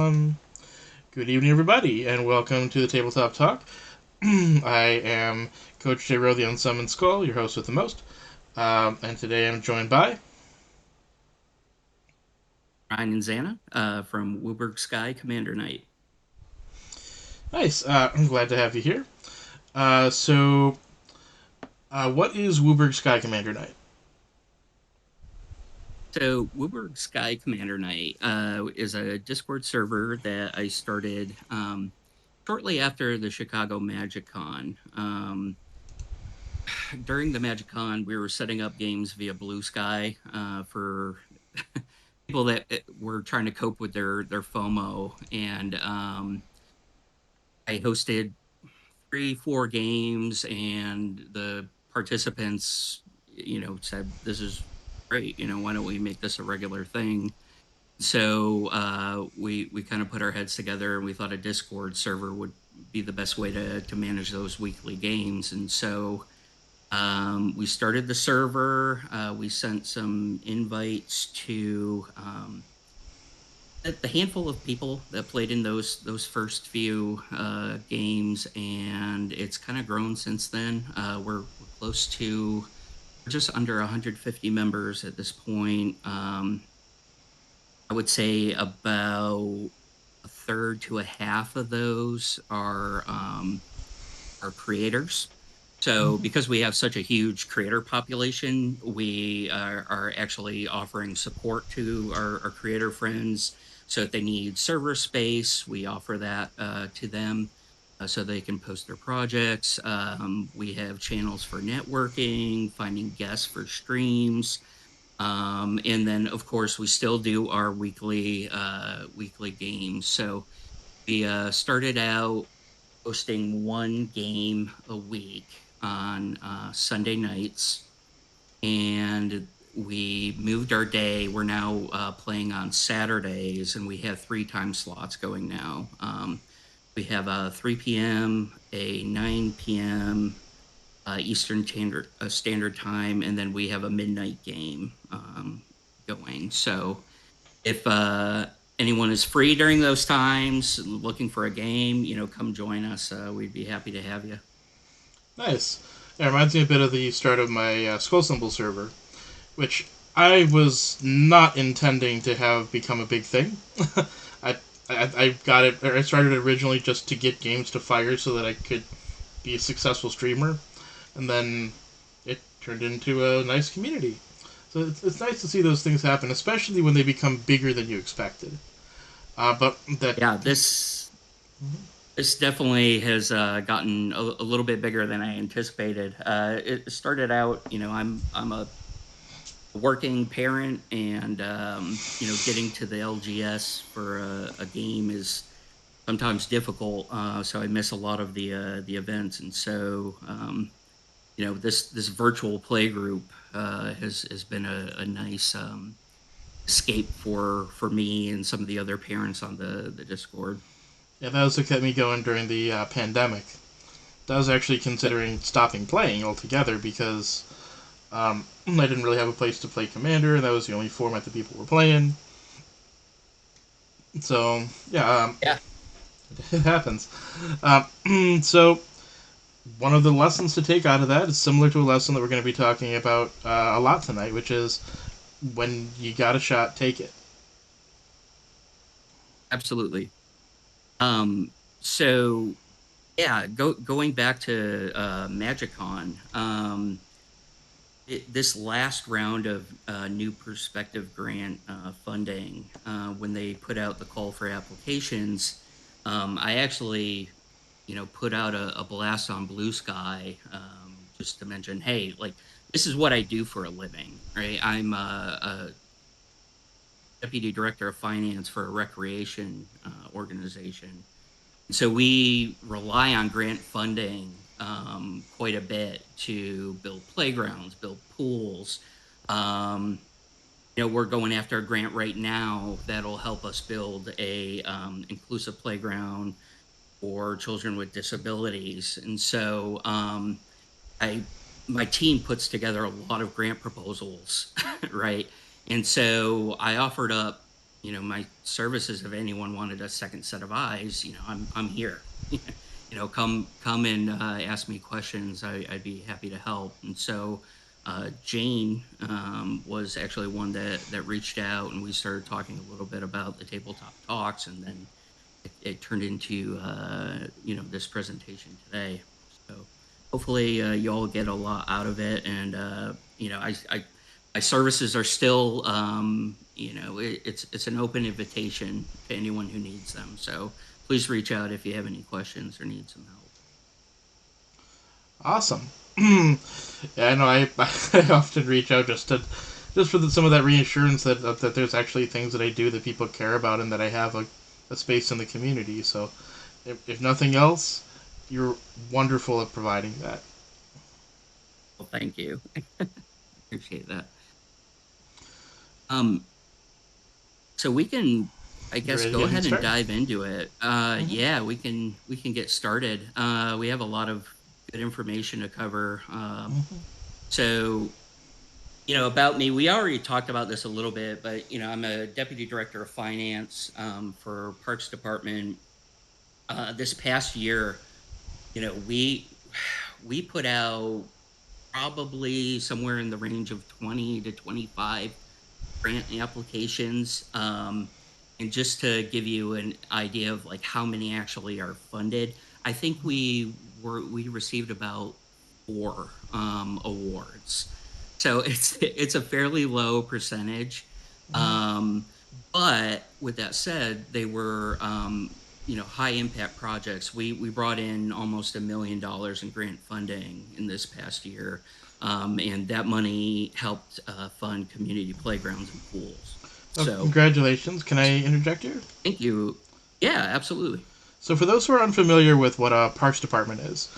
Good evening, everybody, and welcome to the Tabletop Talk. I am Coach J. Rowe, the Unsummoned Skull, your host with the most, and today I'm joined by. Ryinzana from Wooburg Sky Commander Knight. Nice. I'm glad to have you here. What is Wooburg Sky Commander Night? So, Wooburg Sky Commander Knight is a Discord server that I started shortly after the Chicago Magic Con. During the Magic Con, we were setting up games via Bluesky for people that were trying to cope with their FOMO. And I hosted 3, 4 games, and the participants, said, "This is great. Why don't we make this a regular thing?" So we kind of put our heads together, and we thought a Discord server would be the best way to manage those weekly games. And so we started the server. We sent some invites to the handful of people that played in those first few games, and it's kind of grown since then. We're close to just under 150 members at this point. I would say about a third to a half of those are creators. So, Mm-hmm. because we have such a huge creator population, we are actually offering support to our creator friends. So, if they need server space, we offer that to them so they can post their projects. We have channels for networking, finding guests for streams. And then, of course, we still do our weekly games. So, we started out hosting one game a week on Sunday nights, and we moved our day. We're now playing on Saturdays, and we have 3 time slots going now. We have a 3 p.m., a 9 p.m. Eastern Standard Time, and then we have a midnight game going. So if anyone is free during those times, looking for a game, come join us. We'd be happy to have you. Nice. It reminds me a bit of the start of my Skull Symbol server, which I was not intending to have become a big thing. I, I got it. Or I started originally just to get games to fire so that I could be a successful streamer, and then it turned into a nice community. So it's nice to see those things happen, especially when they become bigger than you expected. But that. Yeah, this definitely has gotten a little bit bigger than I anticipated. It started out, I'm a working parent, and getting to the LGS for a game is sometimes difficult. So I miss a lot of the events, and so this virtual play group has been a nice escape for me and some of the other parents on the Discord. Yeah, that was what kept me going during the pandemic. I was actually considering stopping playing altogether because I didn't really have a place to play Commander, and that was the only format that people were playing. So yeah, Yeah, it happens. So one of the lessons to take out of that is similar to a lesson that we're going to be talking about a lot tonight, which is when you got a shot, take it. absolutely. Um, so yeah, going back to MagicCon, this last round of new perspective grant funding, when they put out the call for applications, I actually, put out a blast on Blue Sky, just to mention, hey, like, this is what I do for a living, right? I'm a deputy director of finance for a recreation organization. So we rely on grant funding quite a bit to build playgrounds, build pools. Um, we're going after a grant right now that'll help us build a inclusive playground for children with disabilities. And so I my team puts together a lot of grant proposals, right? And so I offered up my services, if anyone wanted a second set of eyes, I'm here. Come and ask me questions. I'd be happy to help. And so Jane was actually one that reached out, and we started talking a little bit about the tabletop talks, and then it turned into this presentation today. So hopefully you all get a lot out of it, and my services are still it's an open invitation to anyone who needs them. So please reach out if you have any questions or need some help. Awesome. Yeah, I know. I often reach out just for some of that reassurance that there's actually things that I do that people care about and that I have a space in the community. So, if nothing else, you're wonderful at providing that. Well, thank you. Appreciate that. Um, so we can, I You guess, ready to go get ahead things and started? dive into it. Mm-hmm. Yeah, we can get started. We have a lot of good information to cover. Mm-hmm. So about me, we already talked about this a little bit, but I'm a deputy director of finance for Parks Department. This past year, we put out probably somewhere in the range of 20 to 25 grant applications. And just to give you an idea of like how many actually are funded, I think we received about four awards. So it's a fairly low percentage. Mm-hmm. Um, but with that said, they were high impact projects. We brought in almost $1 million in grant funding in this past year, and that money helped fund community playgrounds and pools. Well, So congratulations. Can I interject here? thank you. Yeah, absolutely. So, for those who are unfamiliar with what a Parks Department is,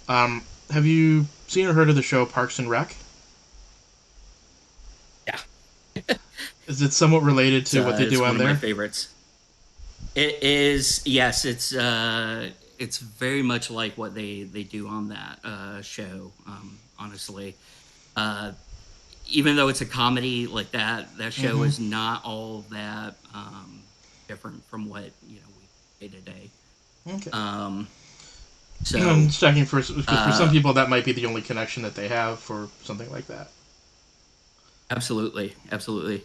have you seen or heard of the show Parks and Rec? Yeah, Is it somewhat related to what they do it's one on of my there? favorites. It is, yes, it's very much like what they do on that show. Honestly, uh, even though it's a comedy like that show Mm-hmm. is not all that different from what we play today. Okay. Um, I'm so just checking for because for some uh, people that might be the only connection that they have for something like that. absolutely, absolutely.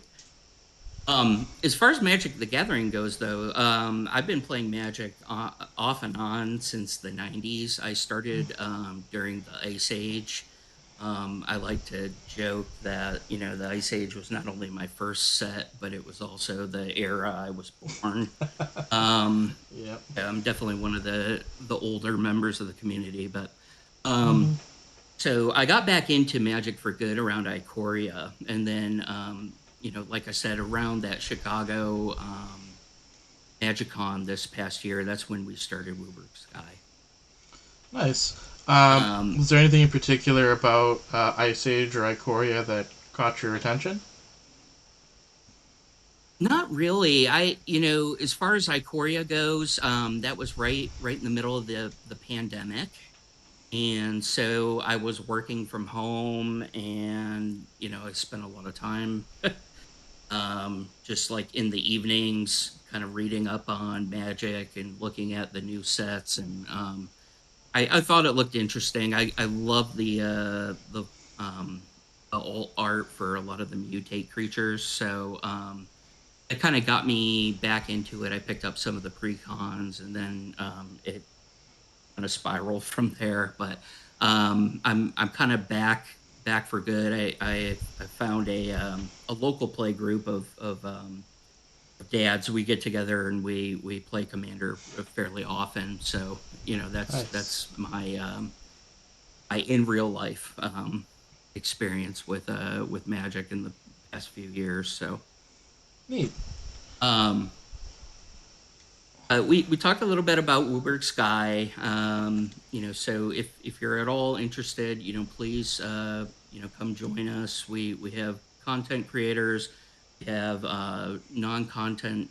As far as Magic the Gathering goes, though, I've been playing Magic off and on since the '90s. I started during the Ice Age. I like to joke that the Ice Age was not only my first set, but it was also the era I was born. Um, Yeah. I'm definitely one of the older members of the community, but Mm-hmm. um, so I got back into Magic for good around Ikoria, and then like I said, around that Chicago MagicCon this past year, that's when we started Wooburg Sky. Nice. Um, Was there anything in particular about Ice Age or Ikoria that caught your attention? Not really. As far as Ikoria goes, that was right in the middle of the pandemic. And so I was working from home, and I spent a lot of time just like in the evenings, kind of reading up on Magic and looking at the new sets. And I thought it looked interesting. I love the old art for a lot of the mutate creatures. So it kind of got me back into it. I picked up some of the precons, and then it kind of spiraled from there. But I'm kind of back for good. I found a local play group of dads. We get together and we play Commander fairly often. So Nice. that's my in real life experience with Magic in the past few years. So Neat. um, we talked a little bit about Wooburg Sky. So if you're at all interested, please come join us. We have content creators, we have non-content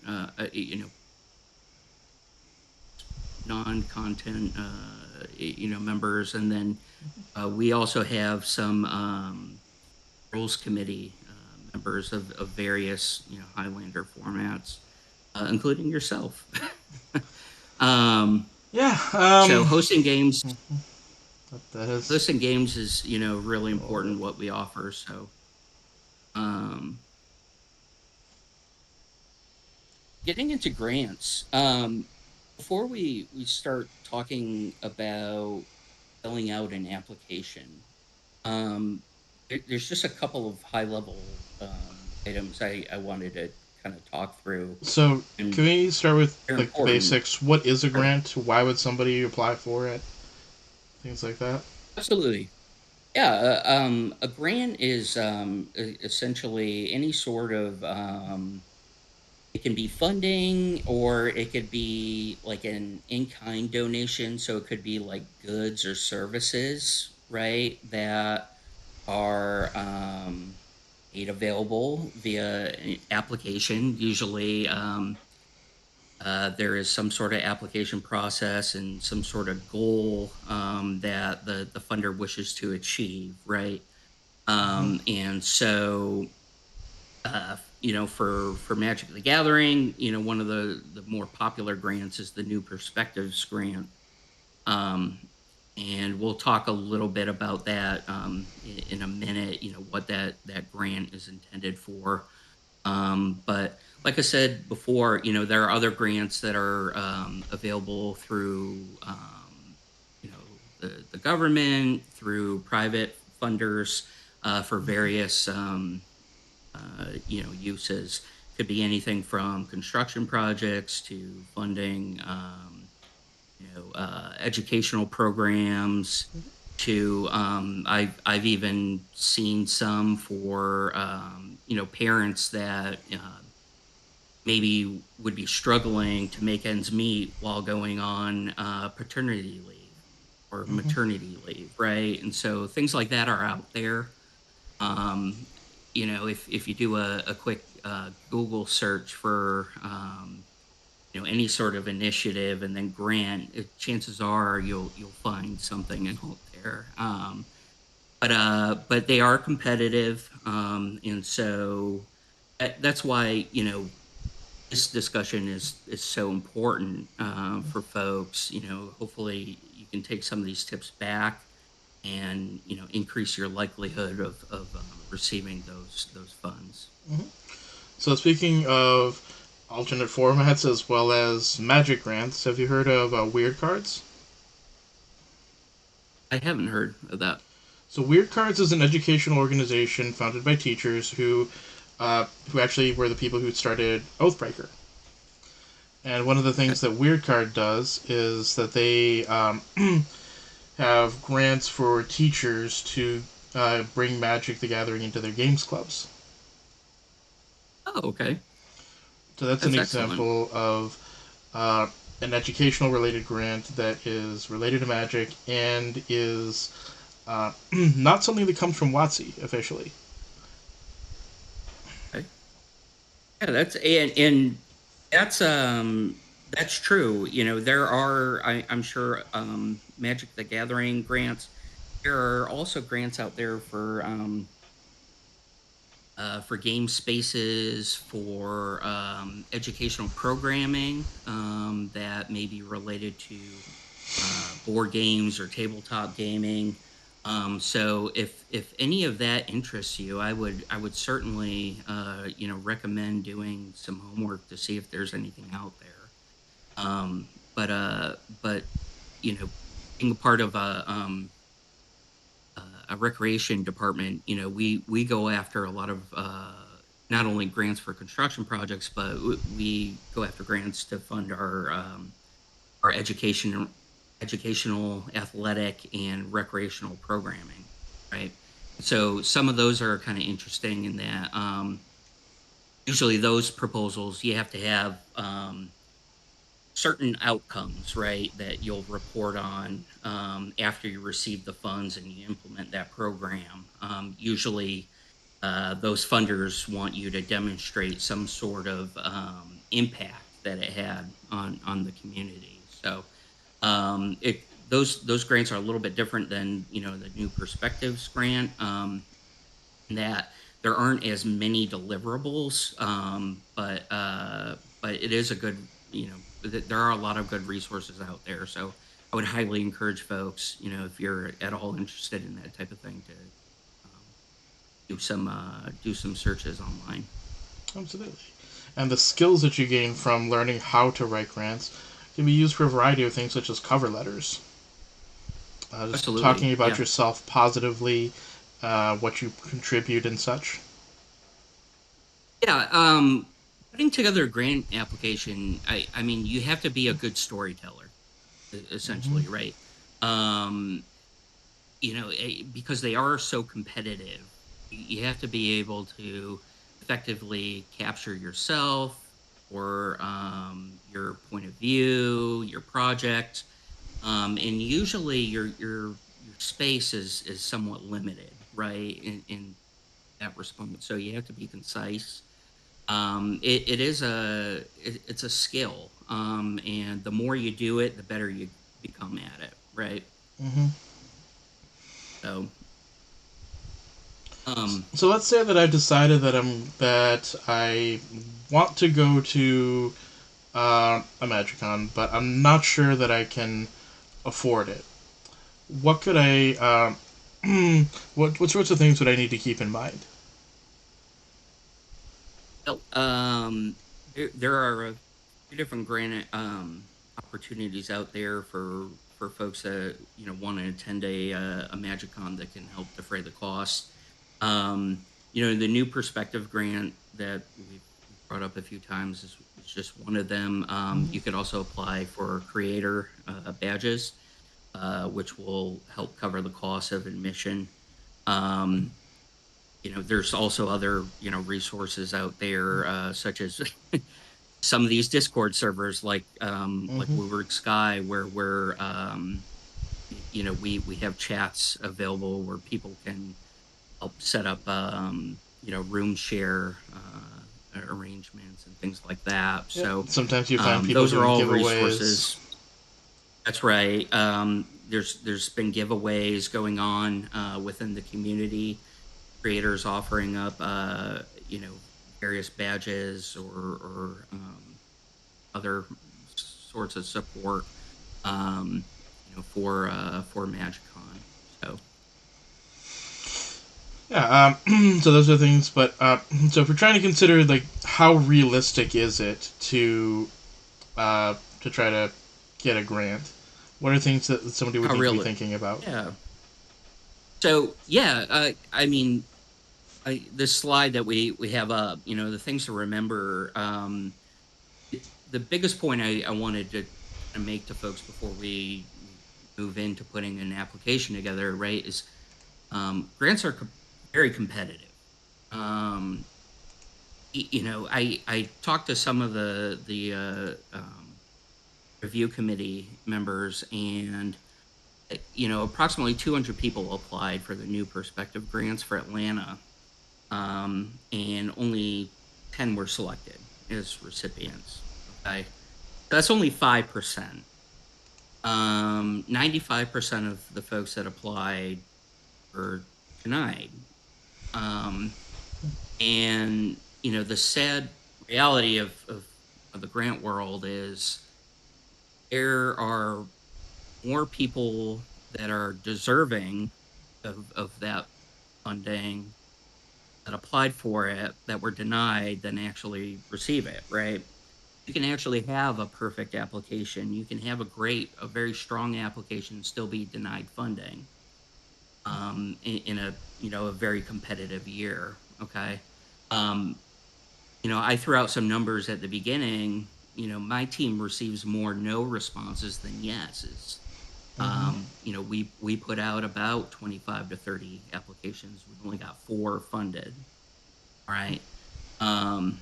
non-content members, and then we also have some rules committee members of various Highlander formats. including yourself. um, Yeah. so hosting games, That is. hosting games is really All of it. important what we offer. So um, getting into grants. Before we start talking about filling out an application, um, there's just a couple of high level items I wanted to kind of talk through, So, can and we start with they're like the important. basics? What is a Sure. grant? Why would somebody apply for it? Things like that. Absolutely. Yeah, a grant is essentially any sort of it can be funding or it could be like an in-kind donation. So it could be like goods or services, right? That are made available via application. Usually, there is some sort of application process and some sort of goal that the funder wishes to achieve, right? Mm-hmm. And so, for Magic the Gathering, one of the more popular grants is the New Perspectives grant. Um, and we'll talk a little bit about that in a minute. What that grant is intended for. But like I said before, there are other grants that are available through the government, through private funders for various uses. Could be anything from construction projects to funding educational programs to I've even seen some for parents that maybe would be struggling to make ends meet while going on paternity leave or Mm-hmm. maternity leave, right? And so things like that are out there. um, if you do a quick Google search for any sort of initiative and then grant, chances are you'll find something out there. But they are competitive, and so that's why this discussion is so important for folks. Hopefully you can take some of these tips back and increase your likelihood of receiving those funds. Mm-hmm. So, speaking of alternate formats as well as magic grants, have you heard of Weird Cards? I haven't heard of that. So, Weird Cards is an educational organization founded by teachers who actually were the people who started Oathbreaker. And one of the Okay. things that Weird Card does is that they have grants for teachers to bring Magic the Gathering into their games clubs. Oh, okay. So that's an That's excellent. example of uh, an educational related grant that is related to Magic and is not something that comes from WotC officially. Okay. Yeah, and that's true. There are I'm sure Magic the Gathering grants. There are also grants out there for game spaces, for educational programming that may be related to board games or tabletop gaming. So if any of that interests you, I would certainly recommend doing some homework to see if there's anything out there. But being a part of a recreation department, we go after a lot of not only grants for construction projects, but we go after grants to fund our educational, athletic, and recreational programming, right? So some of those are kind of interesting in that usually those proposals you have to have certain outcomes, right, that you'll report on after you receive the funds and you implement that program. Usually, those funders want you to demonstrate some sort of impact that it had on the community. So, those grants are a little bit different than the New Perspectives grant. In that there aren't as many deliverables, but but it is a good, there are a lot of good resources out there. So I would highly encourage folks, if you're at all interested in that type of thing, to um, do some searches online. Absolutely. And the skills that you gain from learning how to write grants can be used for a variety of things, such as cover letters. Just Absolutely, talking about yeah. yourself positively, what you contribute and such. Yeah, putting together a grant application, I mean, you have to be a good storyteller, Hmm. essentially, right? Um, because they are so competitive, you have to be able to effectively capture yourself or your point of view, your project, and usually your space is somewhat limited, right? In that response, so you have to be concise. It's a skill, and the more you do it, the better you become at it, right? Hmm. So, um, So let's say that I've decided that I want to go to a Magicon, but I'm not sure that I can afford it. What could I? What sorts of things would I need to keep in mind? well, there are a few different grant opportunities out there for folks that want to attend a MagicCon that can help defray the costs. The new perspective grant that we've brought up a few times is just one of them. You could also apply for creator badges, which will help cover the cost of admission. Um, there's also other resources out there, such as some of these Discord servers, like Mm-hmm. Woodward Sky, where we have chats available where people can help set up room share arrangements and things like that. Yeah. So Sometimes you find people those are doing all giveaways. resources. That's right. There's been giveaways going on within the community, creators offering up various badges or other sorts of support for MagicCon. So Yeah. So those are things, but so if we're trying to consider like how realistic is it to try to get a grant, what are things that somebody would how need to be real it? thinking about? Yeah. So yeah, I mean, this slide that we have up, the things to remember. The biggest point I wanted to make to folks before we move into putting an application together, right, is grants are very competitive. Um, I talked to some of the review committee members, and approximately 200 people applied for the new perspective grants for Atlanta, and only 10 were selected as recipients. Okay, that's only 5%. 95% of the folks that applied were denied. Um, and the sad reality of the grant world is there are more people that are deserving of that funding that applied for it that were denied than actually receive it, right? You can actually have a perfect application. You can have a very strong application and still be denied funding in a very competitive year. Okay. Um, I threw out some numbers at the beginning. My team receives more no responses than yeses. Mm-hmm. We put out about 25 to 30 applications. We only got 4 funded. All right. Um,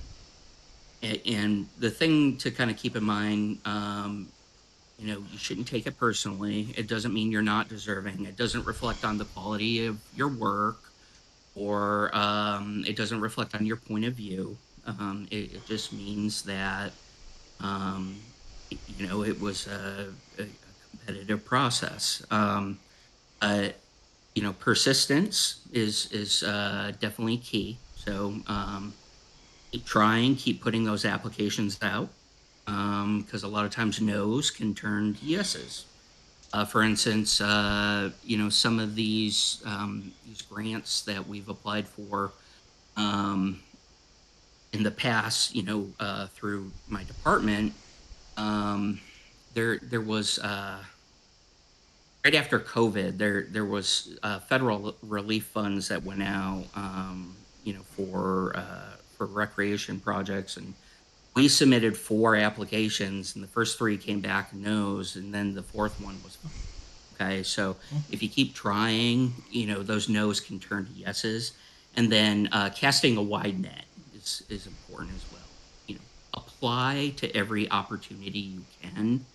and the thing to kind of keep in mind, you shouldn't take it personally. It doesn't mean you're not deserving. It doesn't reflect on the quality of your work, or it doesn't reflect on your point of view. It just means that it was a competitive process. Uh, Persistence is definitely key. So keep trying, keep putting those applications out, because a lot of times no's can turn to yeses. For instance, some of these grants that we've applied for um, in the past, through my department, um, there was right after COVID, there was federal relief funds that went out, for recreation projects, and we submitted 4 applications, and the first 3 came back no's, and then the 4th one was fine. Okay, so if you keep trying, those no's can turn to yeses, and then casting a wide net is important as well. Apply to every opportunity you can.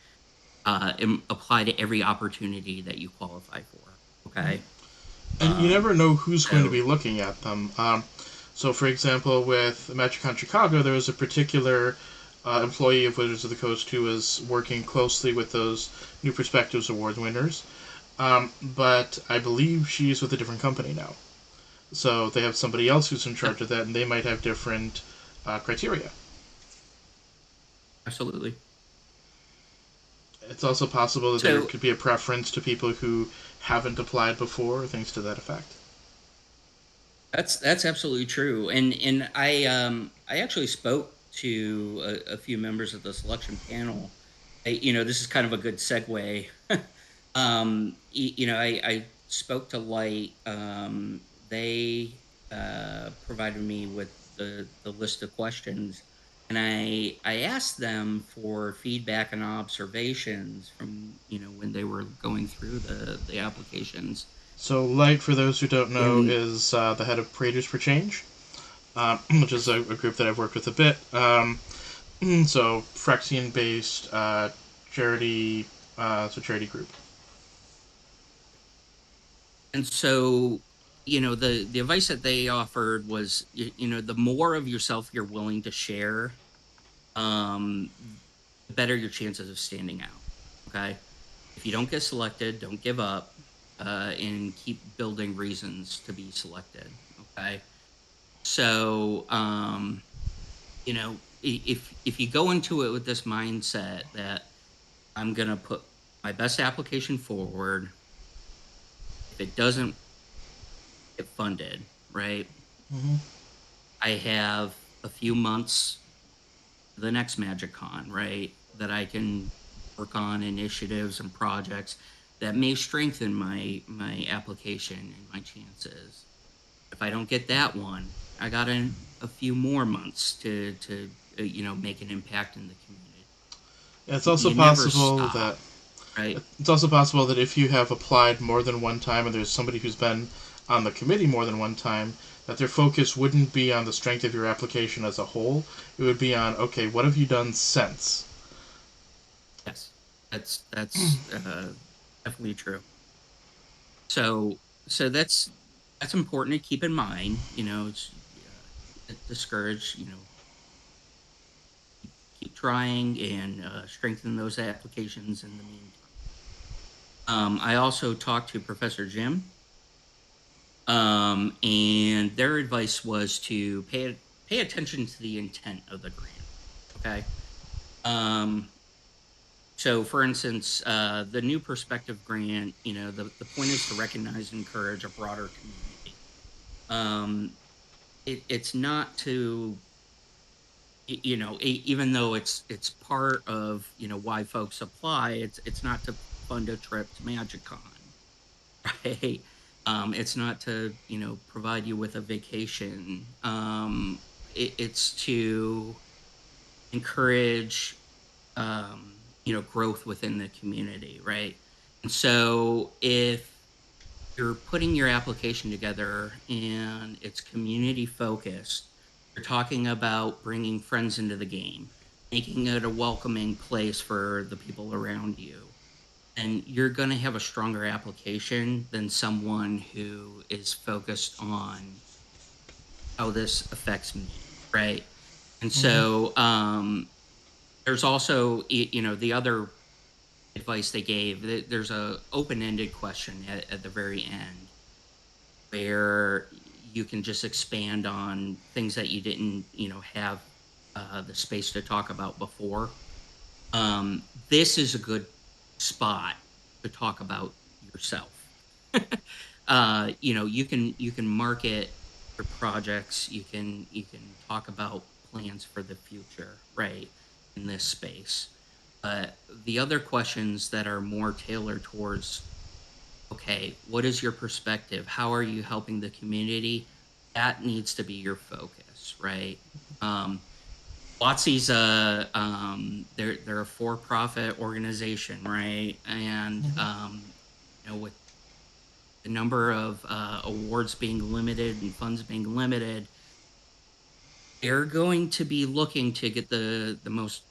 Apply to every opportunity that you qualify for. Okay. And you Um, never know who's going to so be looking at them. So, for example, with MagicCon Chicago, there was a particular employee of Wizards of the Coast who was working closely with those New Perspectives Award winners. But I believe she's with a different company now. So they have somebody else who's in yeah, charge of that, and they might have different criteria. absolutely. It's also possible that there So could be a preference to people who haven't applied before, things to that effect. that's absolutely true. And I actually spoke to a few members of the selection panel. This is kind of a good segue. I spoke to Light. They provided me with the list of questions, and I asked them for feedback and observations from when they were going through the applications. So, Light, for those who don't know, And is the head of Creators for Change, which is yes, a group that I've worked with a bit. So, Phyrexian based charity, it's a charity group. and so the advice that they offered was the more of yourself you're willing to share, um, the better your chances of standing out. Okay. If you don't get selected, don't give up, and keep building reasons to be selected. Okay. So, if you go into it with this mindset that I'm going to put my best application forward, if it doesn't get funded, right? Mm-hmm. I have a few months the next Magic Con, right? That I can work on initiatives and projects that may strengthen my application and my chances. If I don't get that one, I got a few more months to make an impact in the community. It's also You never possible stop, that right? if you have applied more than one time and there's somebody who's been on the committee more than one time, that their focus wouldn't be on the strength of your application as a whole. It would be on, okay, what have you done since? Yes, that's definitely true. So so that's important to keep in mind. It's discouraged. Keep trying and strengthen those applications in the meantime. I also talked to Professor Jim, and their advice was to pay attention to the intent of the grant. Okay. Um, so, for instance, the New Perspective Grant, the point is to recognize and encourage a broader community. Um, it's not to even though it's part of why folks apply, it's not to fund a trip to MagicCon, right? It's not to provide you with a vacation. It's to encourage growth within the community, right? And so if you're putting your application together and it's community focused, you're talking about bringing friends into the game, making it a welcoming place for the people around you, and you're going to have a stronger application than someone who is focused on how this affects me, right? And Mm-hmm. so there's also the other advice they gave. There's a open-ended question at the very end where you can just expand on things that you didn't, have the space to talk about before. This is a good spot to talk about yourself. You can market your projects. You can talk about plans for the future, right? In this space. But the other questions that are more tailored towards, okay, what is your perspective? How are you helping the community? That needs to be your focus, right? Um, WotC's they're a for-profit organization, right? And with the number of awards being limited and funds being limited, they're going to be looking to get the most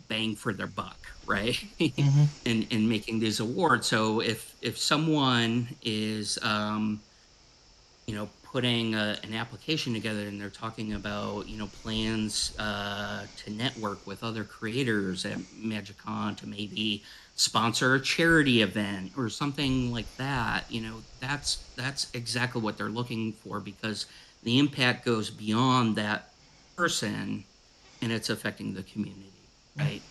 bang for their buck, right? Mm-hmm. in making these awards. So if someone is putting an application together and they're talking about, plans to network with other creators at MagicCon to maybe sponsor a charity event or something like that, that's exactly what they're looking for, because the impact goes beyond that person and it's affecting the community, right?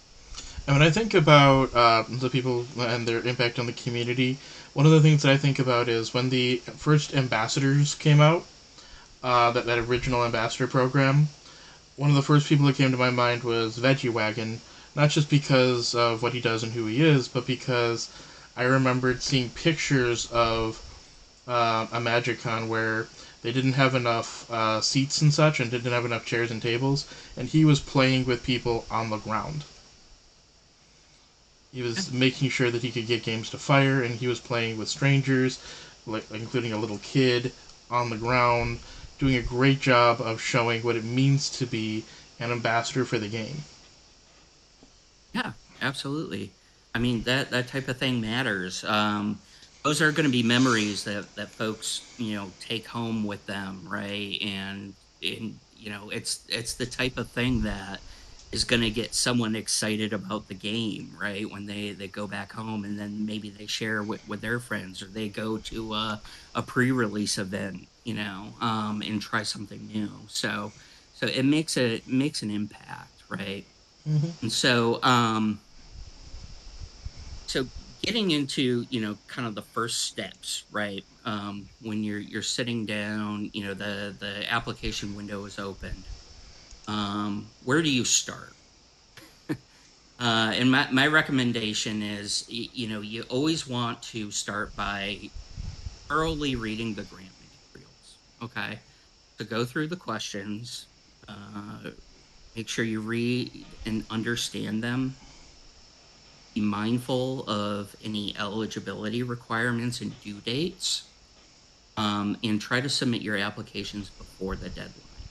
And when I think about the people and their impact on the community, one of the things that I think about is when the first ambassadors came out, that original ambassador program. One of the first people that came to my mind was Veggie Wagon, not just because of what he does and who he is, but because I remembered seeing pictures of a MagicCon where they didn't have enough seats and such, and didn't have enough chairs and tables, and he was playing with people on the ground. He Yeah. was making sure that he could get games to fire, and he was playing with strangers, like including a little kid, on the ground, doing a great job of showing what it means to be an ambassador for the game. Yeah, absolutely. I mean, that type of thing matters. Those are going to be memories that folks take home with them, right? And it's the type of thing that is going to get someone excited about the game, right? When they go back home and then maybe they share with their friends, or they go to a pre-release event, and try something new. So it makes an impact, right? Mm-hmm. And so getting into, kind of the first steps, right? When you're sitting down, the application window is opened. Where do you start? And my recommendation is, you always want to start by thoroughly reading the grant materials. Okay, so go through the questions. Uh, Make sure you read and understand them. Be mindful of any eligibility requirements and due dates, and try to submit your applications before the deadline.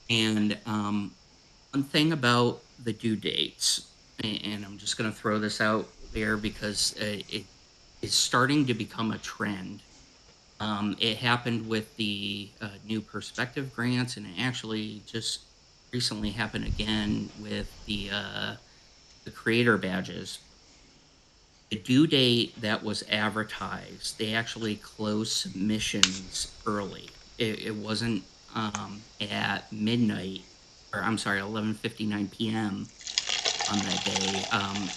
And one thing about the due dates, and I'm just going to throw this out there because it is starting to become a trend. It happened with the new perspective grants, and it actually just recently happened again with the creator badges. The due date that was advertised, they actually closed submissions early. It wasn't at midnight, or I'm sorry, 11:59 p.m. on that day.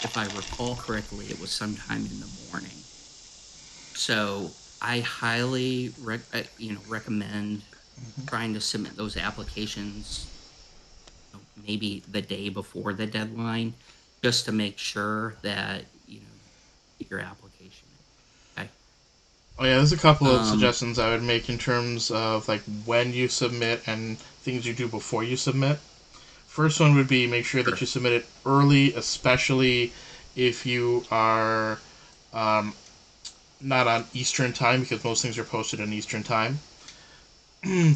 If I recall correctly, it was sometime in the morning. So I highly recommend trying to submit those applications, maybe the day before the deadline, just to make sure that you get your application in. Okay. Oh yeah, there's a couple of Um, suggestions I would make in terms of like when you submit and things you do before you submit. First one would be make sure that sure. you submit it early, especially if you are not on Eastern time, because most things are posted on Eastern time.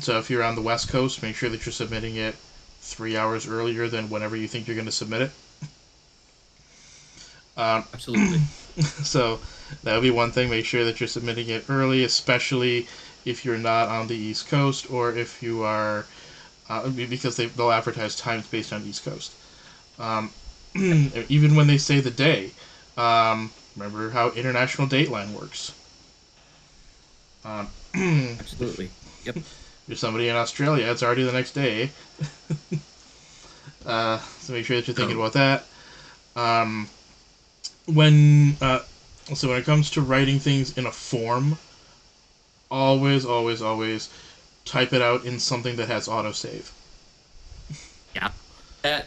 So if you're on the West Coast, make sure that you're submitting it 3 hours earlier than whenever you think you're going to submit it. Um, Absolutely. so that would be one thing. Make sure that you're submitting it early, especially if you're not on the East Coast, or if you are, because they'll advertise times based on East Coast. Um, even when they say the day, remember how International Dateline works. Um, Absolutely. Yep. You're somebody in Australia, it's already the next day. So make sure that you're thinking Oh, about that. Um, when so when it comes to writing things in a form, always, always, always type it out in something that has autosave. yeah.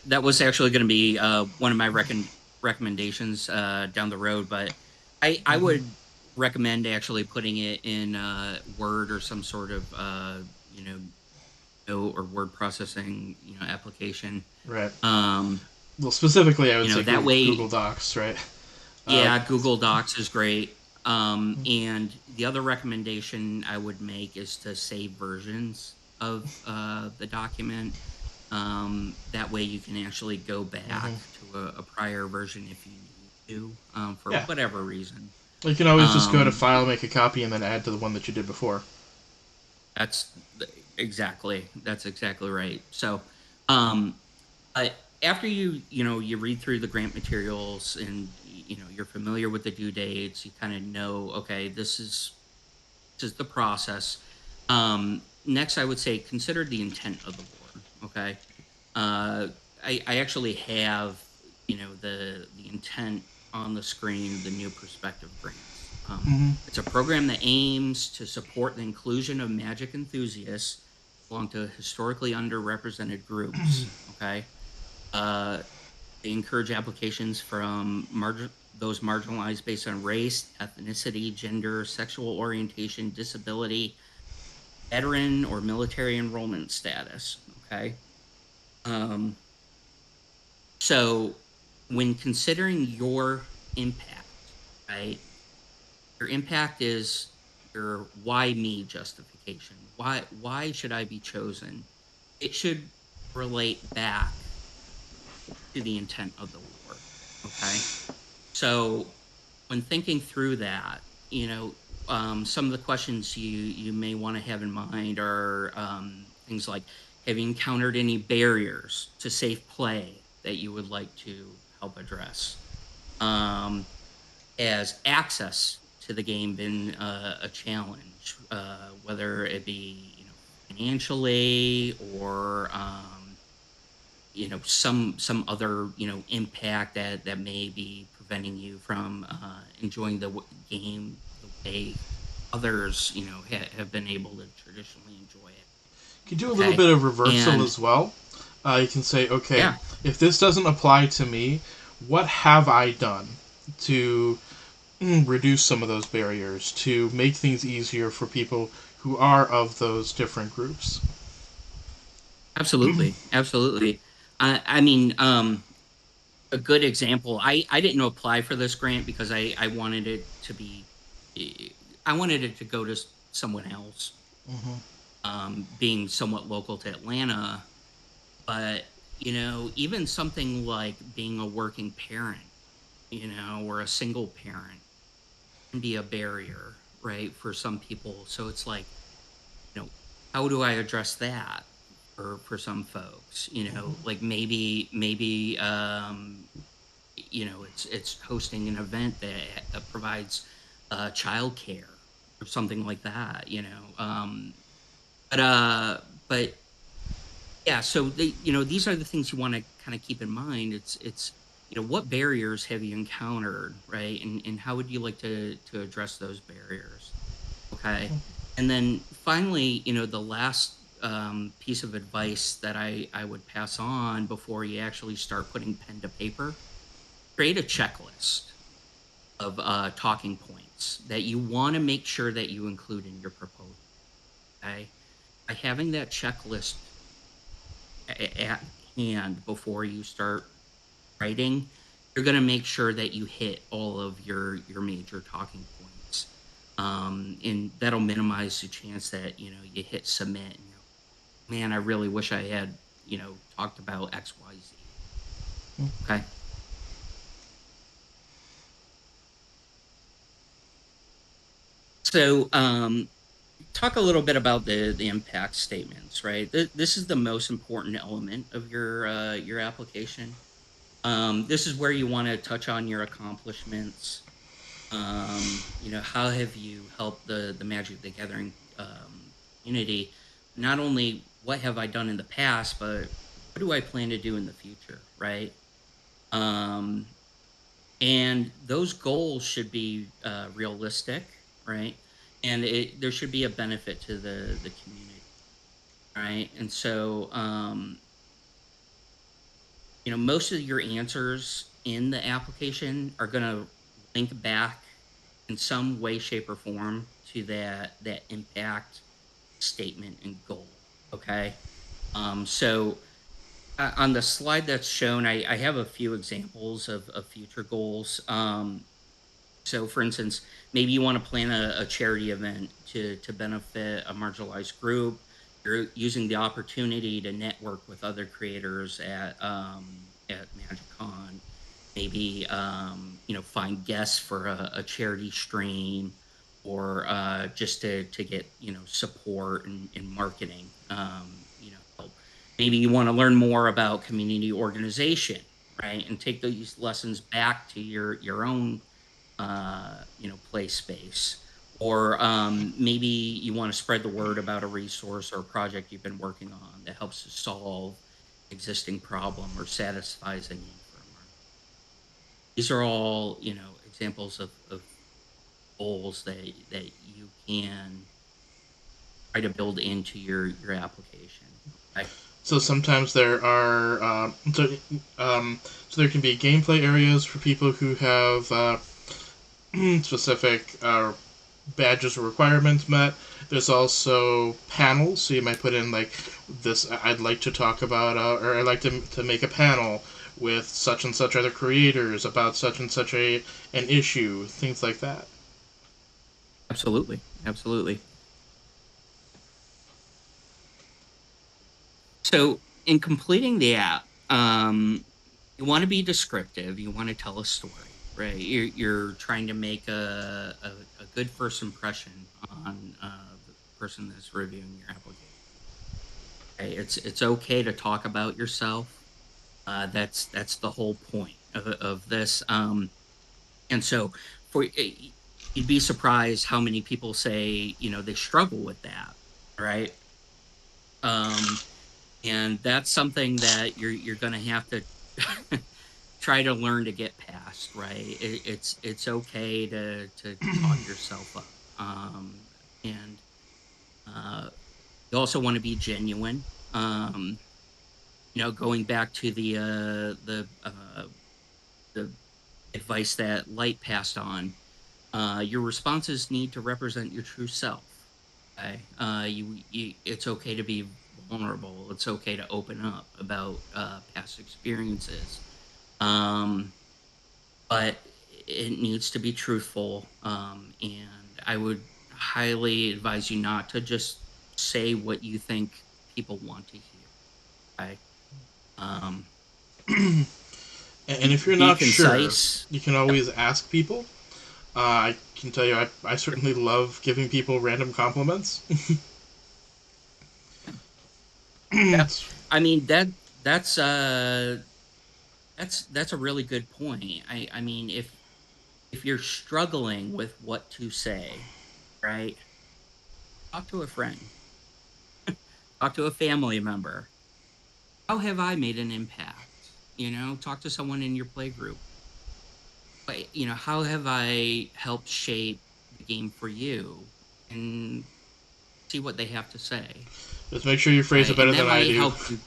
That was actually going to be one of my recommendations down the road, but I Mm-hmm. would recommend actually putting it in Word or some sort of you know note or word processing application. Right. Um, Well, specifically, I would say that Google way, Docs, right? Uh, yeah, Google Docs is great. And the other recommendation I would make is to save versions of the document. That way you can actually go back mhm. to a prior version if you need to, for Yeah. whatever reason. You can always just go to Um, File, make a copy, and then add to the one that you did before. that's that's exactly right. So, um, but after you read through the grant materials and you're familiar with the due dates, you kind of know, okay, this is the process. Next, I would say consider the intent of the board. Okay, uh, I actually have the intent on the screen. The new perspective grants. Mm-hmm. It's a program that aims to support the inclusion of magic enthusiasts belong to historically underrepresented groups. Okay, uh, they encourage applications from those marginalized based on race, ethnicity, gender, sexual orientation, disability, veteran or military enrollment status. Okay. Um, so when considering your impact, right, your impact is your why me justification. Why should I be chosen? It should relate back to the intent of the war. Okay. So when thinking through that, some of the questions you may want to have in mind are things like: have you encountered any barriers to safe play that you would like to help address? Um, has access to the game been a challenge, whether it be financially or some other impact that may be preventing you from enjoying the game the way others have been able to traditionally enjoy it. You can do a little Okay. bit of reversal And as well. You can say, okay, yeah, if this doesn't apply to me, what have I done to reduce some of those barriers, to make things easier for people who are of those different groups? absolutely. I mean, a good example, I didn't apply for this grant because I wanted it to be eh, I wanted it to go to someone else, Mm-hmm. being somewhat local to Atlanta. But, even something like being a working parent, or a single parent can be a barrier, right, for some people. So it's like, you know, how do I address that for some folks? Like maybe it's hosting an event that provides childcare or something like that, but but yeah, so these are the things you want to kind of keep in mind. It's what barriers have you encountered, right? And how would you like to address those barriers? Okay. And then finally, the last piece of advice that I would pass on before you actually start putting pen to paper: create a checklist of talking points that you want to make sure that you include in your proposal. Okay. By having that checklist at hand before you start writing, you're going to make sure that you hit all of your major talking points. And that'll minimize the chance that you hit submit and man, I really wish I had talked about XYZ. Okay. So talk a little bit about the impact statements, right? This is the most important element of your application. This is where you want to touch on your accomplishments. How have you helped the Magic the Gathering community. Not only what have I done in the past, but what do I plan to do in the future, right? Um, and those goals should be realistic, right? And there should be a benefit to the community, right? And so, most of your answers in the application are going to link back in some way, shape, or form to that impact statement and goal. Okay. So on the slide that's shown, I have a few examples of future goals. So, for instance, maybe you want to plan a charity event to benefit a marginalized group. You're using the opportunity to network with other creators at MagicCon. Maybe find guests for a charity stream, or just to get support and marketing. Help. Maybe you want to learn more about community organization, right, and take these lessons back to your own play space. Or maybe you want to spread the word about a resource or a project you've been working on that helps to solve existing problem or satisfies a need for a market. These are all, examples of goals that you can try to build into your application. Okay. So sometimes there are so there can be gameplay areas for people who have specific badges or requirements met. There's also panels, so you might put in like this. I'd like to talk about, or I'd like to make a panel with such and such other creators about such and such an issue, things like that. Absolutely. Absolutely. So in completing the app, you want to be descriptive. You want to tell a story, right? You're trying to make a good first impression on the person that's reviewing your application. Okay? It's okay to talk about yourself. That's the whole point of this. And so you'd be surprised how many people say they struggle with that, right? Um, and that's something that you're going to have to try to learn to get past, right? It's okay to talk yourself up, and uh, you also want to be genuine. Going back to the advice that Light passed on, your responses need to represent your true self. Okay, it's okay to be vulnerable. It's okay to open up about past experiences. Um, but it needs to be truthful. And I would highly advise you not to just say what you think people want to hear. Okay. Um, And if you're be not sure, concise. you can Yep. always ask people. I can tell you, I certainly love giving people random compliments. Yeah. I mean that's uh that's a really good point. I mean, if you're struggling with what to say, right? Talk to a friend. Talk to a family member. How have I made an impact? Talk to someone in your play group. But, how have I helped shape the game for you? And see what they have to say, Just make sure you phrase it right? better And that than I might do. help you.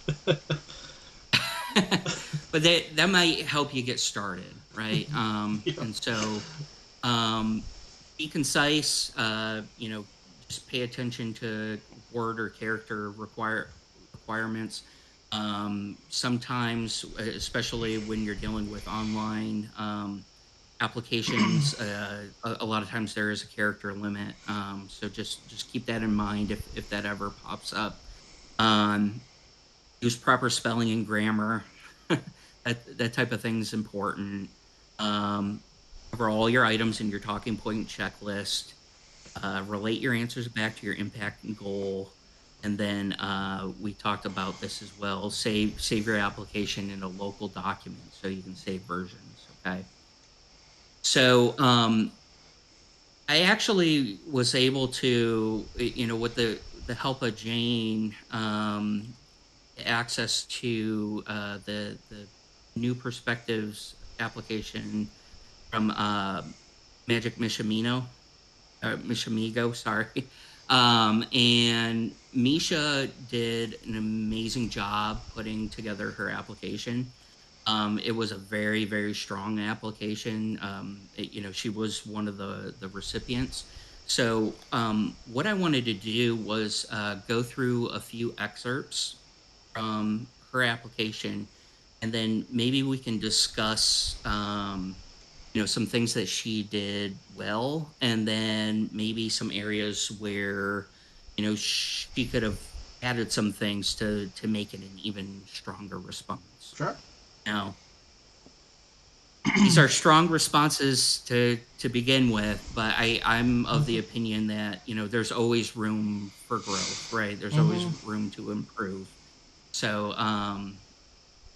But that might help you get started, right? Yeah. And so, um, be concise. Just pay attention to word or character requirements. Sometimes, especially when you're dealing with online applications, a lot of times there is a character limit. So just keep that in mind if that ever pops up. Um, Use proper spelling and grammar. That type of thing is important. Um, Cover all your items in your talking point checklist. Relate your answers back to your impact and goal. And then we talked about this as well. Save your application in a local document so you can save versions. Okay. So I actually was able to, with the help of Jane, access to the new perspectives application from Magic Mishimino, Mishamigo, sorry. And Misha did an amazing job putting together her application. It was a very, very strong application. She was one of the recipients. So, what I wanted to do was go through a few excerpts from her application, and then maybe we can discuss, some things that she did well, and then maybe some areas where, she could have added some things to make it an even stronger response. Sure. Now, these are strong responses to begin with, but I'm of the opinion that, there's always room for growth, right? There's always Mm-hmm. room to improve. So,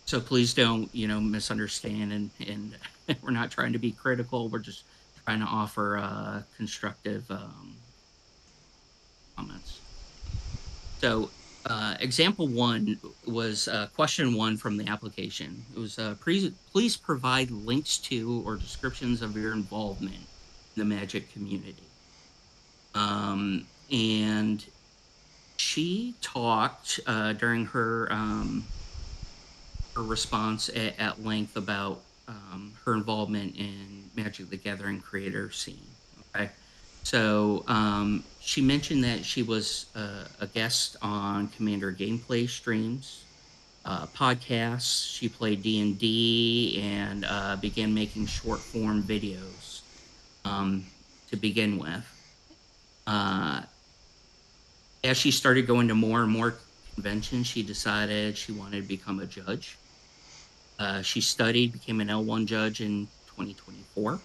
so please don't, misunderstand, and we're not trying to be critical. We're just trying to offer constructive comments. So, example one was question one from the application. It was please provide links to or descriptions of your involvement in the Magic community. And she talked during her response at length about her involvement in Magic the Gathering creator scene. Okay. So she mentioned that she was a guest on Commander gameplay streams, podcasts. She played D&D and began making short form videos to begin with. Uh, as she started going to more and more conventions, she decided she wanted to become a judge. She studied, became an L1 judge in 2024.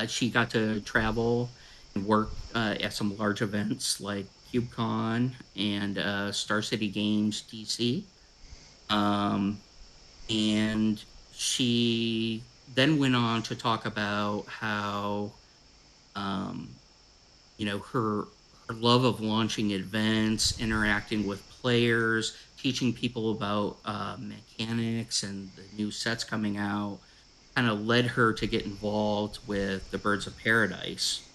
She got to travel and work at some large events like CubeCon and Star City Games DC. Um, and she then went on to talk about how, um, her love of launching events, interacting with players, teaching people about mechanics and the new sets coming out, kind of led her to get involved with the Birds of Paradise.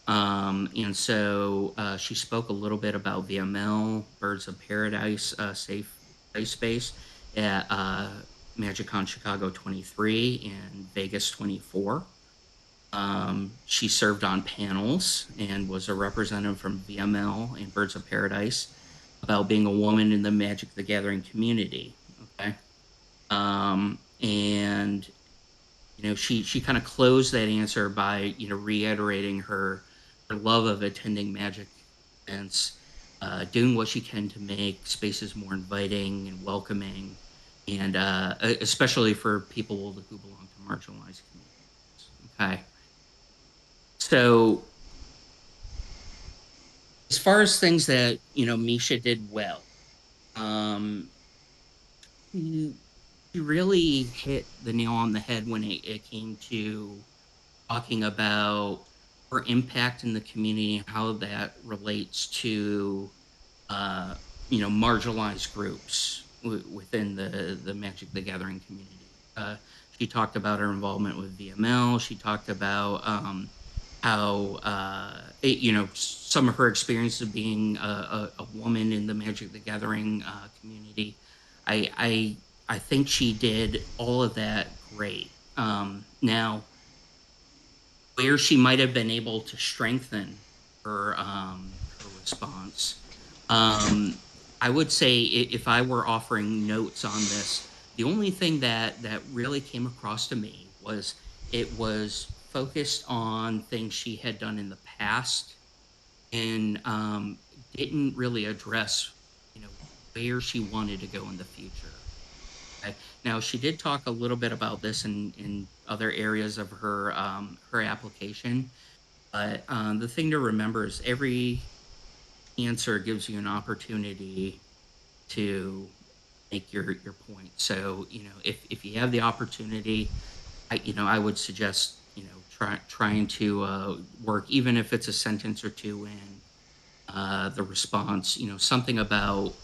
And so she spoke a little bit about VML, Birds of Paradise, safe play space at MagicCon Chicago 23 and Vegas 24. She served on panels and was a representative from VML and Birds of Paradise about being a woman in the Magic the Gathering community. Okay. And she kind of closed that answer by reiterating her love of attending Magic events, doing what she can to make spaces more inviting and welcoming, and especially for people who belong to marginalized communities. Okay. So, as far as things that Misha did well, um, she, she really hit the nail on the head when it came to talking about her impact in the community and how that relates to uh, marginalized groups within the Magic the Gathering community. She talked about her involvement with VML. She talked about how some of her experiences of being a woman in the Magic the Gathering community. I think she did all of that great. Now, where she might have been able to strengthen her response. I would say if I were offering notes on this, the only thing that really came across to me was it was focused on things she had done in the past and didn't really address, you know, where she wanted to go in the future. Okay. Now she did talk a little bit about this in other areas of her application, but the thing to remember is every answer gives you an opportunity to make your point. So if you have the opportunity, I would suggest trying to work even if it's a sentence or two in. the response, something about,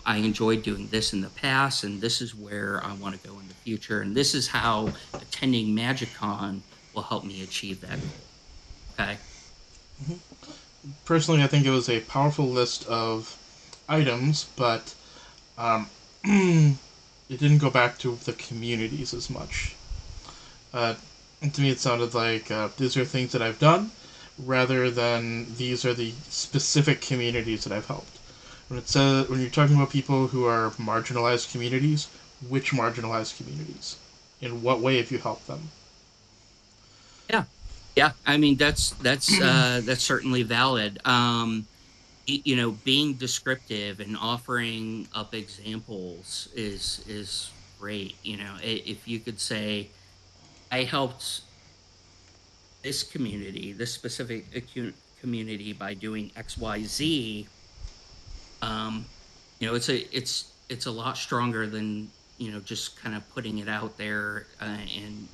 I enjoyed doing this in the past, and this is where I want to go in the future, and this is how attending MagicCon will help me achieve that goal. Okay. Personally, I think it was a powerful list of items, but um, it didn't go back to the communities as much. Uh, to me, it sounded like these are things that I've done, rather than these are the specific communities that I've helped. When you're talking about people who are marginalized communities, which marginalized communities? In what way have you helped them? Yeah. Yeah. I mean, that's certainly valid. Being descriptive and offering up examples is great. If you could say, I helped this community, this specific community by doing XYZ, um, it's a lot stronger than, just kind of putting it out there, and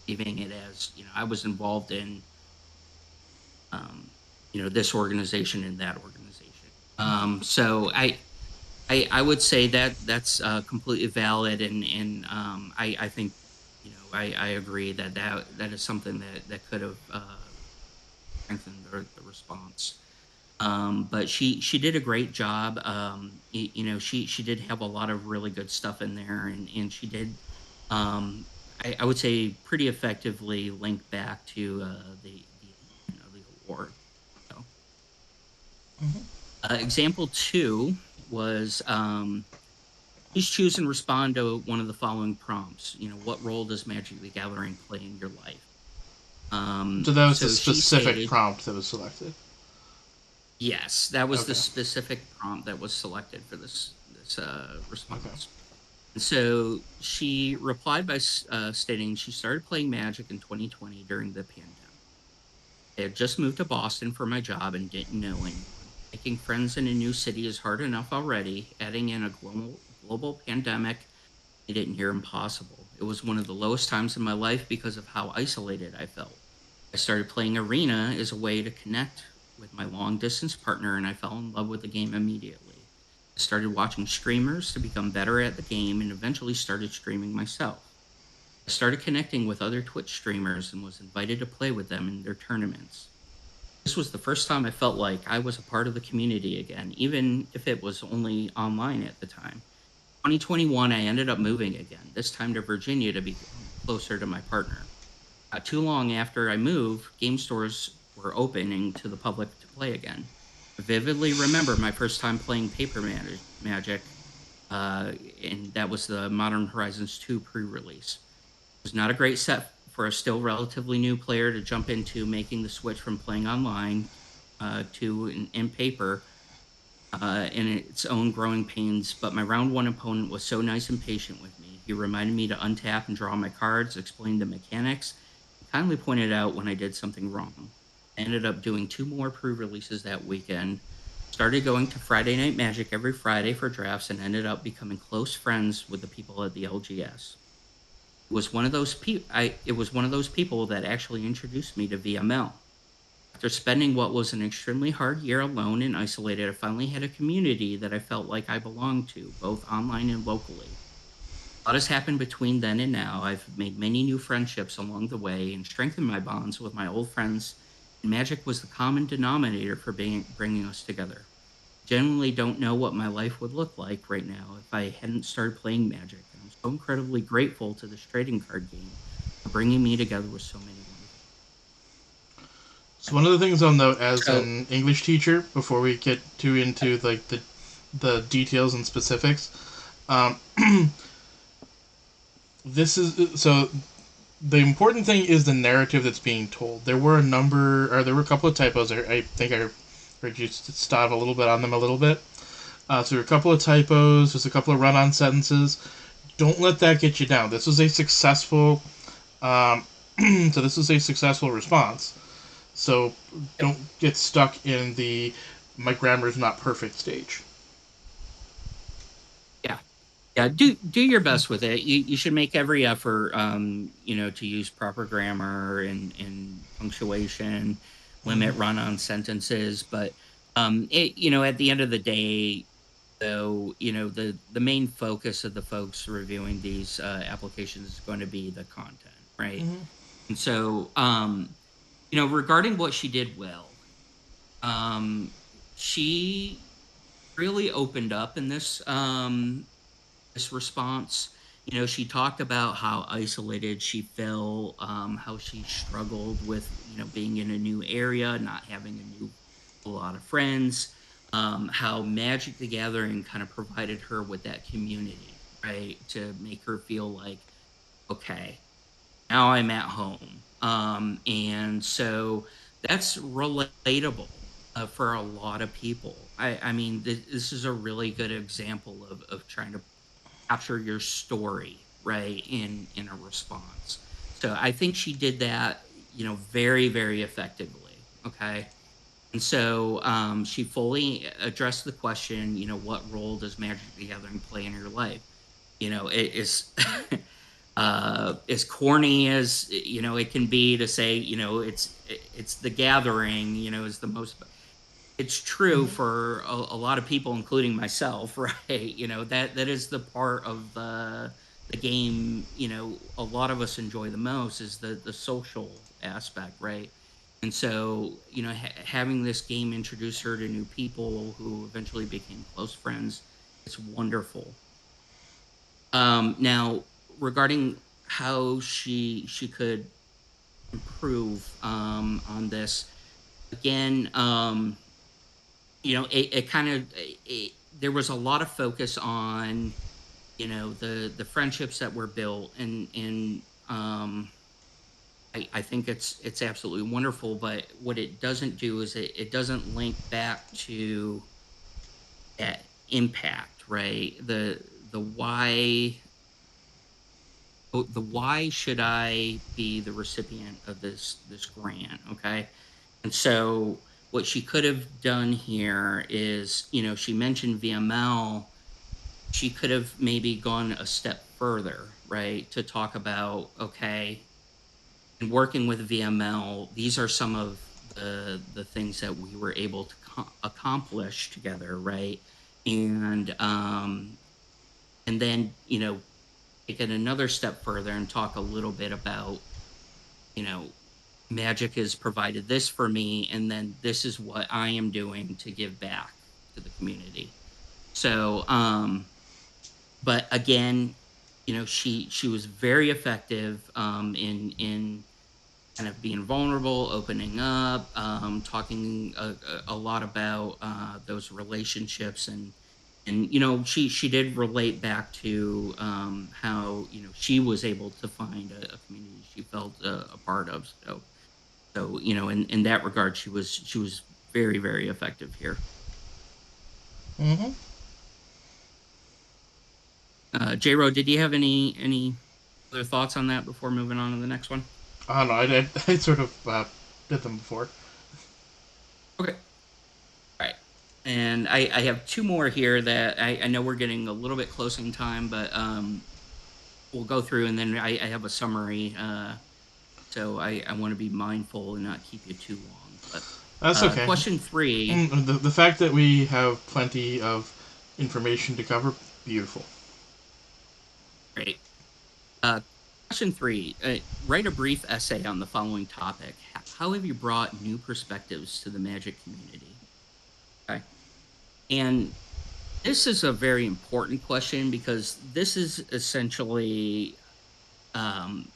leaving it as, I was involved in, um, this organization and that organization. So I would say that that's completely valid, and I think, I agree that is something that could have strengthened the response. But she did a great job. She did have a lot of really good stuff in there, and she did, I would say, pretty effectively link back to the award. So, Mm-hmm. example two was, please choose and respond to one of the following prompts. What role does Magic the Gathering play in your life? So that was the So she specific stated, prompt that was selected. yes, that was the Okay. specific prompt that was selected for this Okay. response. And so she replied by stating she started playing Magic in 2020 during the pandemic. I had just moved to Boston for my job and didn't know anyone. Making friends in a new city is hard enough already. Adding in a global pandemic made it near impossible. It was one of the lowest times in my life because of how isolated I felt. I started playing Arena as a way to connect with my long distance partner, and I fell in love with the game immediately. I started watching streamers to become better at the game and eventually started streaming myself. I started connecting with other Twitch streamers and was invited to play with them in their tournaments. This was the first time I felt like I was a part of the community again, even if it was only online at the time. 2021, I ended up moving again, this time to Virginia to be closer to my partner. Not too long after I moved, game stores were opening to the public to play again. I vividly remember my first time playing Magic, and that was the Modern Horizons 2 pre release. It was not a great set for a still relatively new player to jump into, making the switch from playing online to in paper in its own growing pains, but my round one opponent was so nice and patient with me. He reminded me to untap and draw my cards, explained the mechanics, and kindly pointed out when I did something wrong. I ended up doing two more pre releases that weekend, started going to Friday Night Magic every Friday for drafts, and ended up becoming close friends with the people at the LGS. It was one of those people that actually introduced me to VML. After spending what was an extremely hard year alone and isolated, I finally had a community that I felt like I belonged to, both online and locally. A lot has happened between then and now. I've made many new friendships along the way and strengthened my bonds with my old friends, and Magic was the common denominator for bringing us together. Genuinely don't know what my life would look like right now if I hadn't started playing Magic, and I'm so incredibly grateful to this trading card game for bringing me together with so many wonderful So people. one of the things I'll note as So, an English teacher, before we get too into like the details and specifics, um, this is so the important thing is the narrative that's being told. There were a couple of typos. I think I heard you stop a little bit on them a little bit. So there were a couple of typos. There's a couple of run-on sentences. Don't let that get you down. This was a successful. Um, so this was a successful response. So yep. don't get stuck in the my grammar's not perfect stage. Yeah. Yeah, do your best with it. You should make every effort, to use proper grammar and punctuation. limit run-on sentences. But at the end of the day, though, the main focus of the folks reviewing these applications is going to be the content, right? Mm-hmm. And so, regarding what she did well, she really opened up in this response. She talked about how isolated she felt, how she struggled with, being in a new area, not having a lot of friends, how Magic the Gathering kind of provided her with that community, right? To make her feel like, okay, now I'm at home. And so that's relatable for a lot of people. I mean, this is a really good example of trying to capture your story, right, in a response. So I think she did that, very, very effectively. Okay. And so she fully addressed the question, what role does Magic the Gathering play in your life? It is as corny as it can be to say, it's the gathering, is the most. It's true Mm-hmm. for a lot of people, including myself, right? That is the part of the game. A lot of us enjoy the most is the social aspect, right? And so, having this game introduce her to new people who eventually became close friends, it's wonderful. Now, regarding how she could improve on this, again, it kind of there was a lot of focus on the friendships that were built, and I think it's absolutely wonderful. But what it doesn't do is it doesn't link back to that impact, right? The why should I be the recipient of this grant? Okay. And so what she could have done here is, she mentioned VML. She could have maybe gone a step further, right? To talk about, okay, in working with VML, these are some of the things that we were able to accomplish together, right? And and then, take it another step further and talk a little bit about, you know, Magic has provided this for me, and then this is what I am doing to give back to the community. So, but again, she was very effective in kind of being vulnerable, opening up, talking a lot about those relationships, and she did relate back to how she was able to find a community she felt a part of. So in that regard, she was very, very effective here. Mm-hmm. J-Ro, did you have any other thoughts on that before moving on to the next one? I don't know. I sort of did them before. Okay. All right. And I have two more here that I know we're getting a little bit close in time, but we'll go through, and then I have a summary. So I want to be mindful and not keep you too long. But That's okay. question three. The fact that we have plenty of information to cover, beautiful. Great. Uh, question three. Write a brief essay on the following topic. How have you brought new perspectives to the Magic community? Okay. And this is a very important question because this is essentially, um,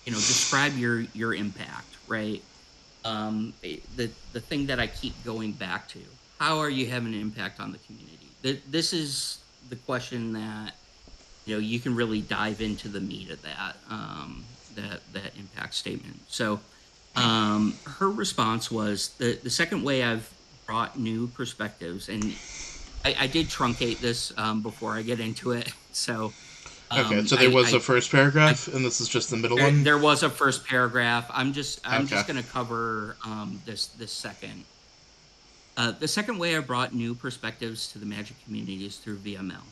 describe your impact, right? The thing that I keep going back to. How are you having an impact on the community? This is the question that you can really dive into the meat of that impact statement. So her response was the second way I've brought new perspectives, and I did truncate this before I get into it. So Okay, so there was a first I paragraph, and this is just the middle one. there was a first paragraph. I'm just Okay. going to cover this second. The second way I brought new perspectives to the Magic community is through VML.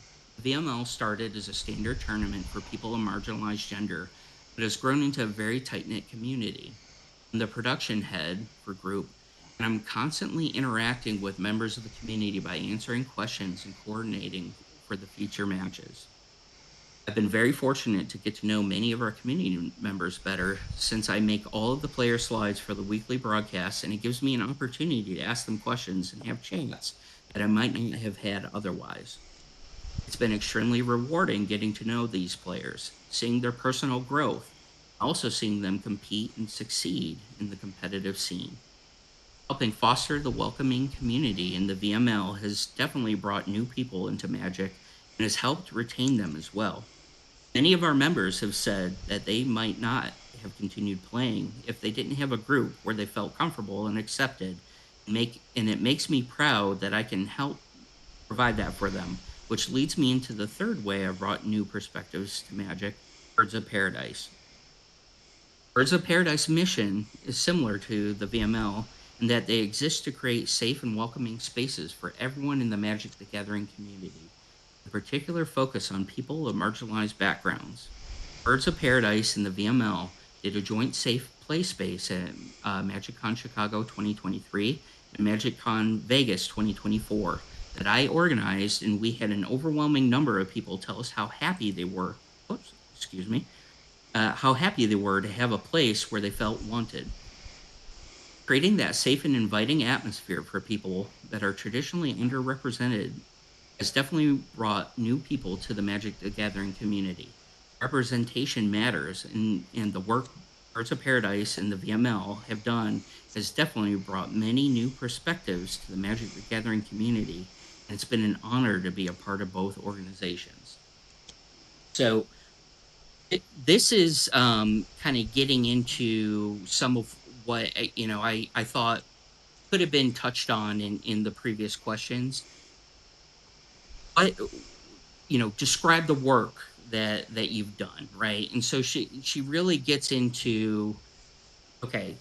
VML started as a standard tournament for people of marginalized gender, but has grown into a very tight knit community. I'm the production head for group, and I'm constantly interacting with members of the community by answering questions and coordinating for the future matches. I've been very fortunate to get to know many of our community members better since I make all of the player slides for the weekly broadcasts, and it gives me an opportunity to ask them questions and have chats that I might not have had otherwise. It's been extremely rewarding getting to know these players, seeing their personal growth, also seeing them compete and succeed in the competitive scene. Helping foster the welcoming community in the VML has definitely brought new people into Magic and has helped retain them as well. Many of our members have said that they might not have continued playing if they didn't have a group where they felt comfortable and accepted. And it makes me proud that I can help provide that for them, which leads me into the third way I've brought new perspectives to Magic, Birds of Paradise. Birds of Paradise mission is similar to the VML in that they exist to create safe and welcoming spaces for everyone in the Magic the Gathering community, with a particular focus on people of marginalized backgrounds. Birds of Paradise and the VML did a joint safe play space at MagicCon Chicago 2023 and MagicCon Vegas 2024 that I organized, and we had an overwhelming number of people tell us how happy they were. Oops, excuse me. How happy they were to have a place where they felt wanted. Creating that safe and inviting atmosphere for people that are traditionally underrepresented has definitely brought new people to the Magic the Gathering community. Representation matters, and the work Birds of Paradise and the VML have done has definitely brought many new perspectives to the Magic the Gathering community, and it's been an honor to be a part of both organizations. So, this is kind of getting into some of what I thought could have been touched on in the previous questions. What describe the work that you've done, right? And so she really gets into, okay,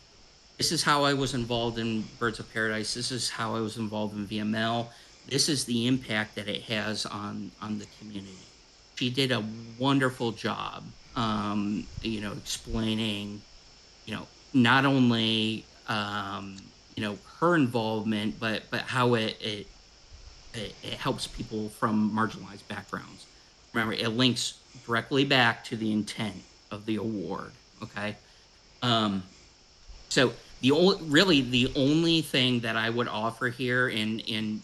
this is how I was involved in Birds of Paradise. This is how I was involved in VML. This is the impact that it has on the community. She did a wonderful job, explaining, not only her involvement, but how it helps people from marginalized backgrounds. Remember, it links directly back to the intent of the award. Okay. Um, so the only thing that I would offer here, and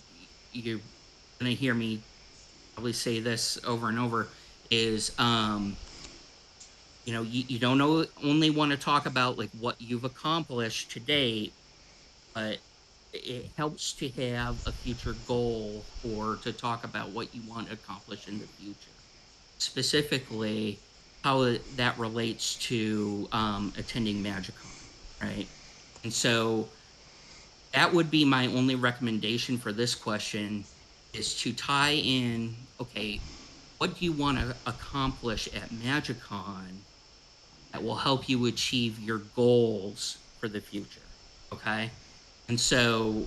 you're gonna hear me probably say this over and over, is you don't only want to talk about like what you've accomplished to date, but it helps to have a future goal or to talk about what you want to accomplish in the future. Specifically, how that relates to attending MagicCon, right? And so that would be my only recommendation for this question is to tie in, okay, what do you want to accomplish at MagicCon that will help you achieve your goals for the future? Okay. And so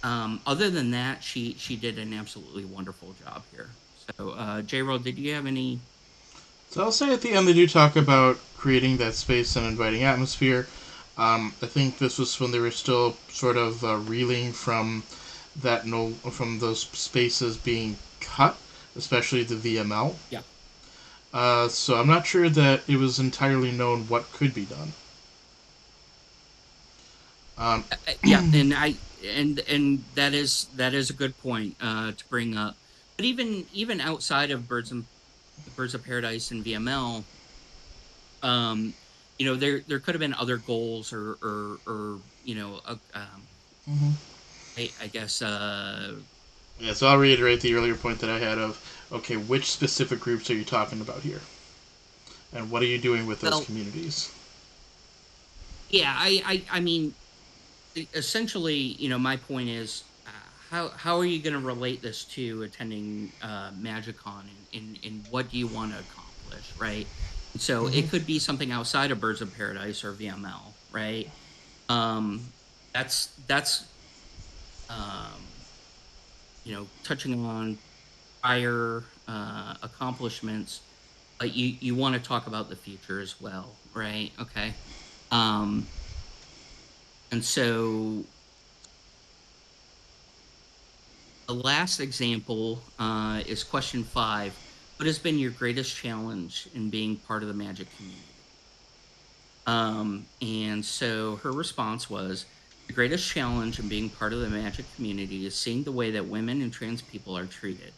other than that, she did an absolutely wonderful job here. So J-Ro, did you have any? So I'll say at the end they do talk about creating that space and inviting atmosphere. I think this was when they were still sort of reeling from that no from those spaces being cut, especially the VML. Yeah. So I'm not sure that it was entirely known what could be done. Um, Yeah, and that is a good point to bring up. But even outside of Birds of Paradise and VML, um, there could have been other goals or mhm. I guess Yeah, so I'll reiterate the earlier point that I had of okay, which specific groups are you talking about here, and what are you doing with those well, communities? yeah, I mean, essentially, my point is, how are you going to relate this to attending MagicCon, and what do you want to accomplish, right? And so Hmm. it could be something outside of Birds of Paradise or VML, right? Um, that's um, touching on prior accomplishments, but you want to talk about the future as well, right? Okay. Um, And so the last example is question 5. What has been your greatest challenge in being part of the Magic community? And so her response was, the greatest challenge in being part of the Magic community is seeing the way that women and trans people are treated.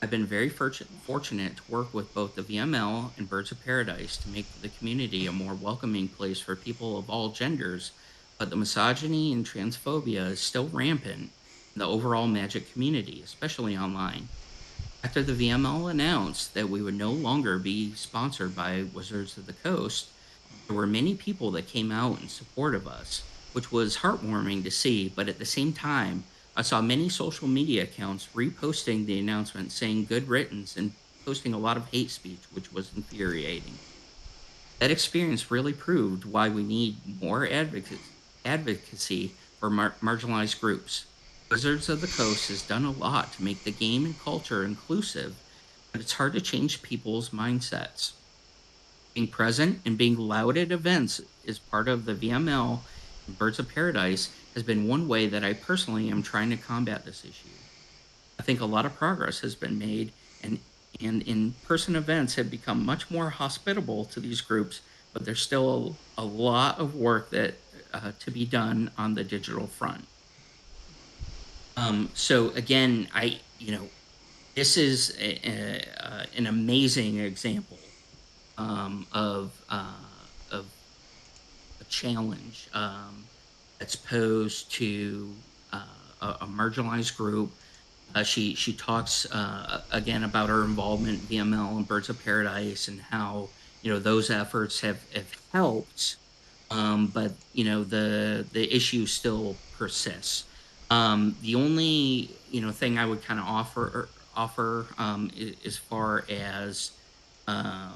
I've been very fortunate to work with both the VML and Birds of Paradise to make the community a more welcoming place for people of all genders, but the misogyny and transphobia is still rampant in the overall Magic community, especially online. After the VML announced that we would no longer be sponsored by Wizards of the Coast, there were many people that came out in support of us, which was heartwarming to see. But at the same time, I saw many social media accounts reposting the announcement saying good riddance and posting a lot of hate speech, which was infuriating. That experience really proved why we need more advocacy for marginalized groups. Wizards of the Coast has done a lot to make the game and culture inclusive, but it's hard to change people's mindsets. Being present and being loud at events is part of the VML and Birds of Paradise has been one way that I personally am trying to combat this issue. I think a lot of progress has been made, and in-person events have become much more hospitable to these groups, but there's still a lot of work that to be done on the digital front. So again, this is an amazing example of a challenge that's posed to a marginalized group. She talks again about her involvement in VML and Birds of Paradise and how those efforts have helped, but the issue still persists. The only thing I would kind of offer as far as um,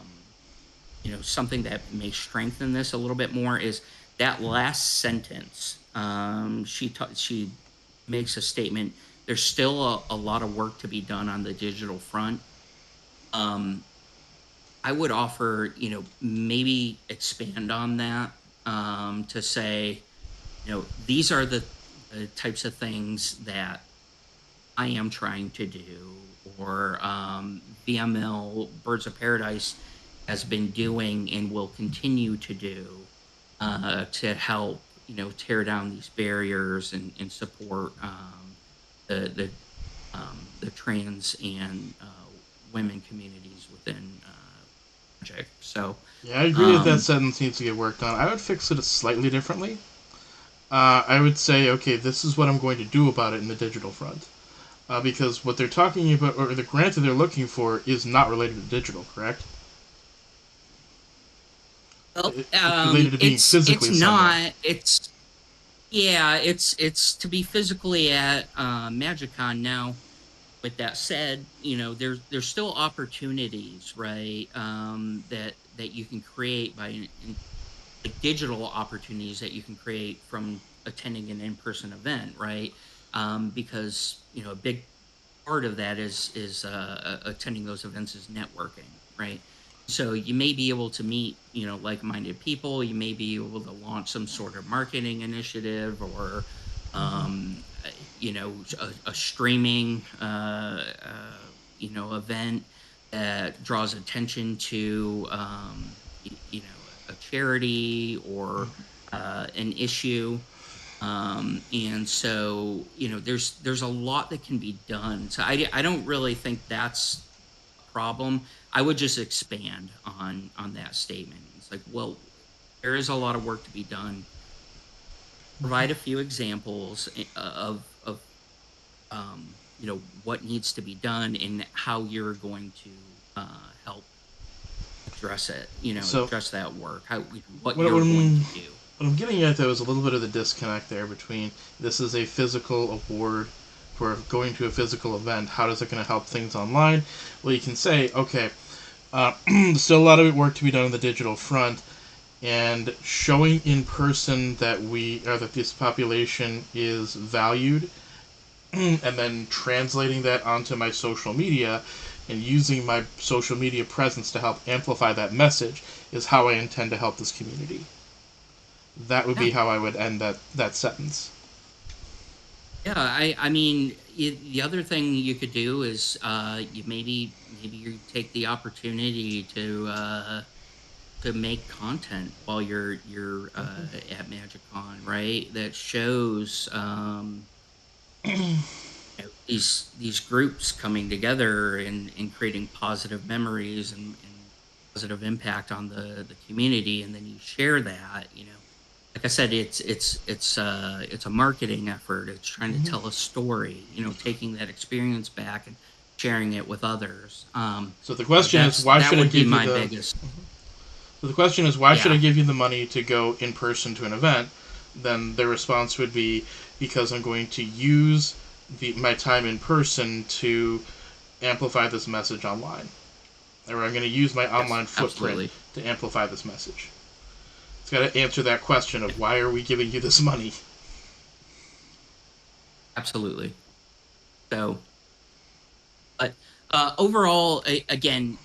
something that may strengthen this a little bit more is that last sentence. She makes a statement. There's still a lot of work to be done on the digital front. Um, I would offer, maybe expand on that to say, these are the types of things that I am trying to do, or VML Birds of Paradise has been doing and will continue to do to help tear down these barriers and support the the trans and women communities within Project. So, Yeah, I agree that that um, sentence needs to get worked on. I would fix it slightly differently. I would say, okay, this is what I'm going to do about it in the digital front. Because what they're talking about, or the grant that they're looking for, is not related to digital, correct? well, It's related to being it's physically somewhere. not it's yeah it's to be physically at MagicCon now. With that said, there's still opportunities, right? That you can create like digital opportunities that you can create from attending an in-person event, right? Because a big part of that is attending those events is networking, right? So you may be able to meet like-minded people. You may be able to launch some sort of marketing initiative or a streaming event that draws attention to a charity or an issue. And so there's a lot that can be done. So I don't really think that's a problem. I would just expand on that statement. It's like, well, there is a lot of work to be done. Provide a few examples of what needs to be done and how you're going to help address it. So, Address that work. How what what, you're what, going I'm, to do. what I'm getting at, though, is a little bit of the disconnect there between this is a physical award for going to a physical event. How does it going to help things online? Well, you can say, okay, there's still a lot of work to be done on the digital front, and showing in person that this population is valued, and then translating that onto my social media and using my social media presence to help amplify that message is how I intend to help this community. That would Yeah. be how I would end that sentence. Yeah, I mean, the other thing you could do is you maybe you take the opportunity to make content while you're at MagicCon, right? That shows these groups coming together and creating positive memories and positive impact on the community, and then you share that. Like I said, it's a marketing effort. It's trying to Mm-hmm. tell a story, taking that experience back and sharing it with others. So the question is, why That should I would be give you my the? biggest. So the question is, why should I Yeah, give you the money to go in person to an event? Then the response would be, because I'm going to use my time in person to amplify this message online, or I'm going to use my yes, online footprint absolutely. to amplify this message. It's got to answer that question of, why are we giving you this money? Absolutely. So, but overall, again,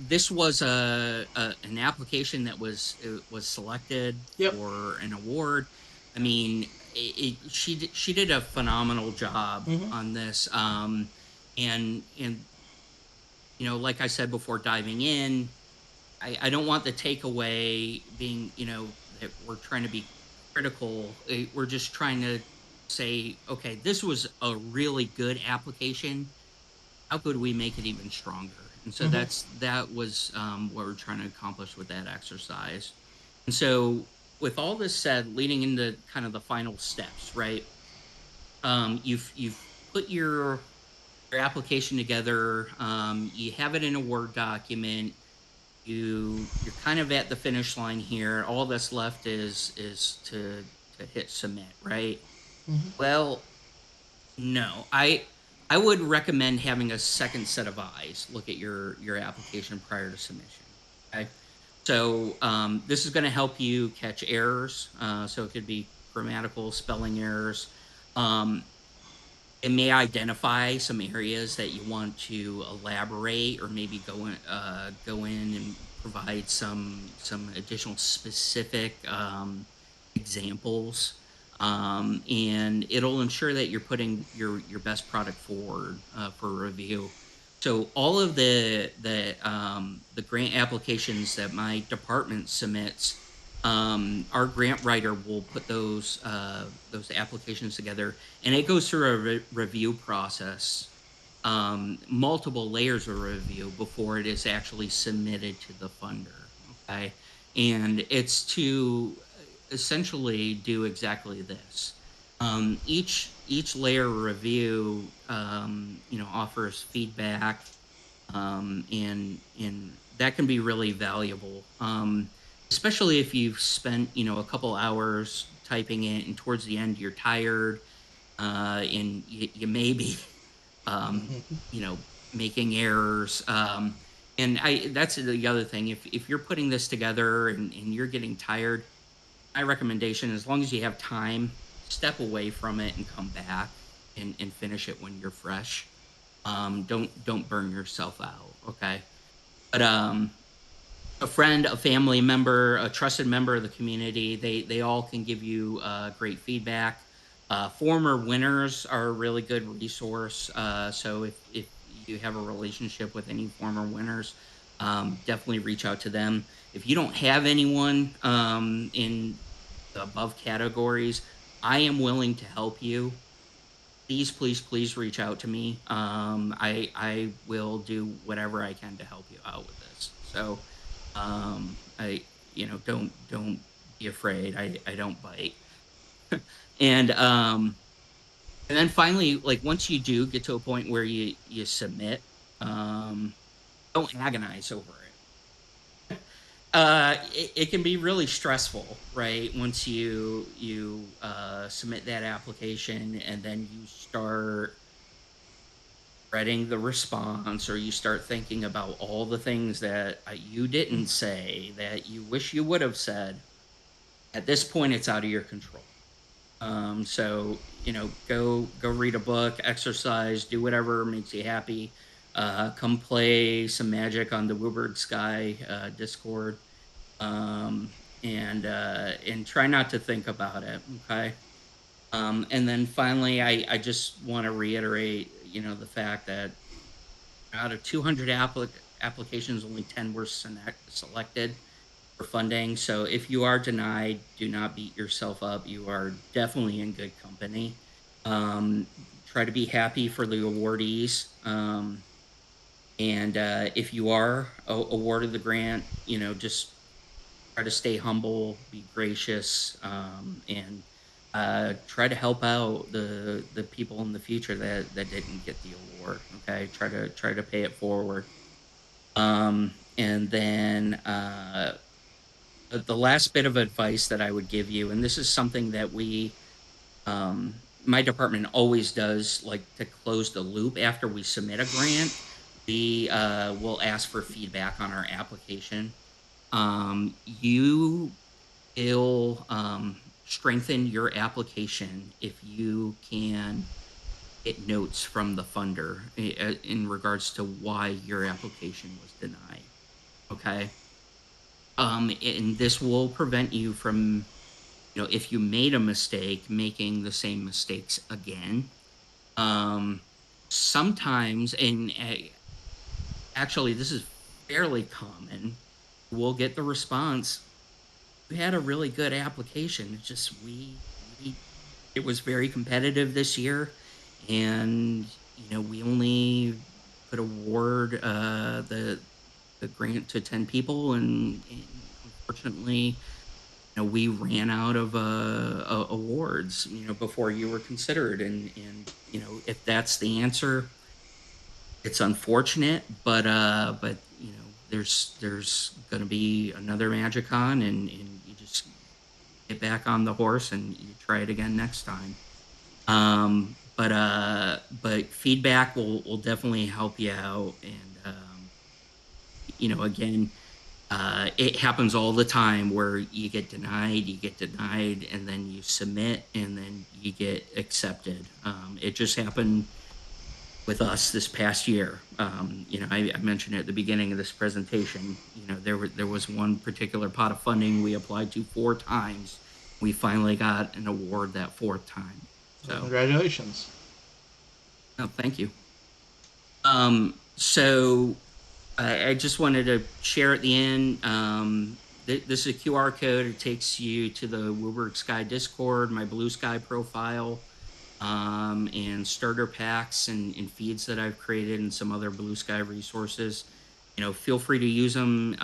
this was an application that was selected Yep. for an award. I mean, she did a phenomenal job Mm-hmm. on this. And like I said before diving in, I don't want the takeaway being, that we're trying to be critical. We're just trying to say, okay, this was a really good application. How could we make it even stronger? And so Mm-hmm. that was what we're trying to accomplish with that exercise. And so, with all this said, leading into kind of the final steps, right? You've put your application together. You have it in a Word document. You're kind of at the finish line here. All that's left is to hit submit, right? Mm-hmm. Well, no. I would recommend having a second set of eyes look at your application prior to submission. Okay. So this is going to help you catch errors. So it could be grammatical, spelling errors. Um, it may identify some areas that you want to elaborate or maybe go in and provide some additional specific examples, and it'll ensure that you're putting your best product forward for review. So all of the grant applications that my department submits, our grant writer will put those applications together, and it goes through a review process, multiple layers of review before it is actually submitted to the funder. Okay. And it's to essentially do exactly this. Each layer of review, offers feedback, and that can be really valuable, especially if you've spent a couple hours typing it, and towards the end you're tired, and you may be um, Mm-hmm. you know making errors. And I that's the other thing. If you're putting this together and you're getting tired, my recommendation, as long as you have time, step away from it and come back and finish it when you're fresh. Don't burn yourself out. Okay. But a friend, a family member, a trusted member of the community, they all can give you great feedback. Former winners are a really good resource. So if you have a relationship with any former winners, definitely reach out to them. If you don't have anyone in the above categories, I am willing to help you. Please, please, please reach out to me. I will do whatever I can to help you out with this. So, I don't be afraid. I don't bite. And and then finally, like once you do get to a point where you submit, um, don't agonize over it. It can be really stressful, right? Once you submit that application and then you start reading the response, or you start thinking about all the things that you didn't say that you wish you would have said. At this point, it's out of your control. So go read a book, exercise, do whatever makes you happy. Come play some Magic on the Woobird Sky Discord. and try not to think about it. Okay. And then finally, I just want to reiterate, the fact that out of 200 applications, only 10 were selected for funding. So if you are denied, do not beat yourself up. You are definitely in good company. Um, Try to be happy for the awardees. And if you are awarded the grant, just try to stay humble, be gracious, and try to help out the people in the future that didn't get the award. Okay, try to pay it forward. And then the last bit of advice that I would give you, and this is something that my department always does, like to close the loop after we submit a grant, we will ask for feedback on our application. You will strengthen your application if you can get notes from the funder in regards to why your application was denied. Okay. And this will prevent you from, if you made a mistake, making the same mistakes again. Um, Sometimes, and actually, this is fairly common, we'll get the response, "We had a really good application. It's just it was very competitive this year, and we only could award the grant to 10 people, and unfortunately, we ran out of awards, before you were considered." And if that's the answer, it's unfortunate, but there's gonna be another MagicCon, and you just get back on the horse and you try it again next time. But feedback will definitely help you out. And again, it happens all the time where you get denied, and then you submit, and then you get accepted. It just happened with us this past year. I mentioned at the beginning of this presentation, there was one particular pot of funding we applied to 4 times. We finally got an award that fourth time. Well, So, congratulations. no, thank you. So I just wanted to share at the end. This is a QR code. It takes you to the Woburg Sky Discord, my Bluesky profile, and starter packs and feeds that I've created, and some other Bluesky resources. Feel free to use them.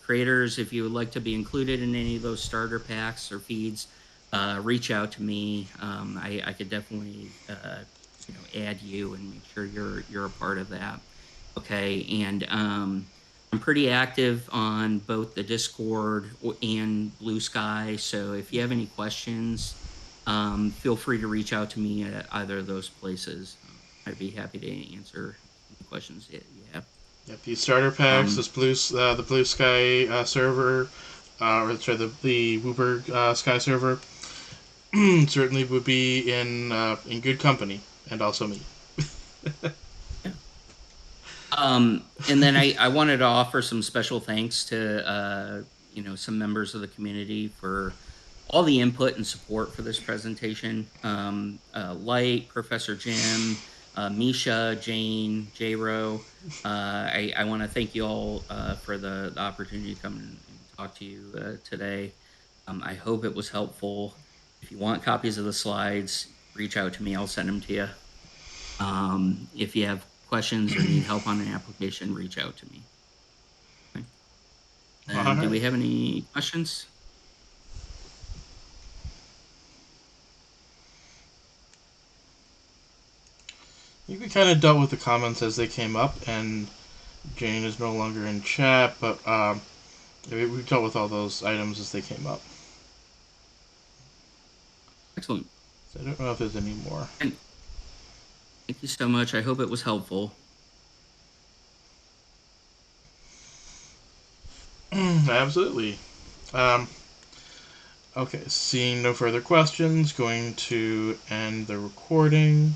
Creators, if you would like to be included in any of those starter packs or feeds, reach out to me. I could definitely add you and make sure you're a part of that. Okay, and I'm pretty active on both the Discord and Bluesky. So if you have any questions, feel free to reach out to me at either of those places. I'd be happy to answer any questions that you have. Yep, these starter packs, Um, this the Blue Sky server, or sorry, the Wooburg Sky server, certainly would be in good company, and also me. yeah. And then I wanted to offer some special thanks to some members of the community for all the input and support for this presentation. Light, Professor Jim, Misha, Jane, J-Ro. I want to thank you all for the opportunity to come and talk to you today. I hope it was helpful. If you want copies of the slides, reach out to me. I'll send them to you. If you have questions or need help on an application, reach out to me. Okay. All And do right. we have any questions? We kind of dealt with the comments as they came up, and Jane is no longer in chat, but we dealt with all those items as they came up. Excellent. So I don't know if there's any more. And thank you so much. I hope it was helpful. Absolutely. Um, okay, seeing no further questions, going to end the recording.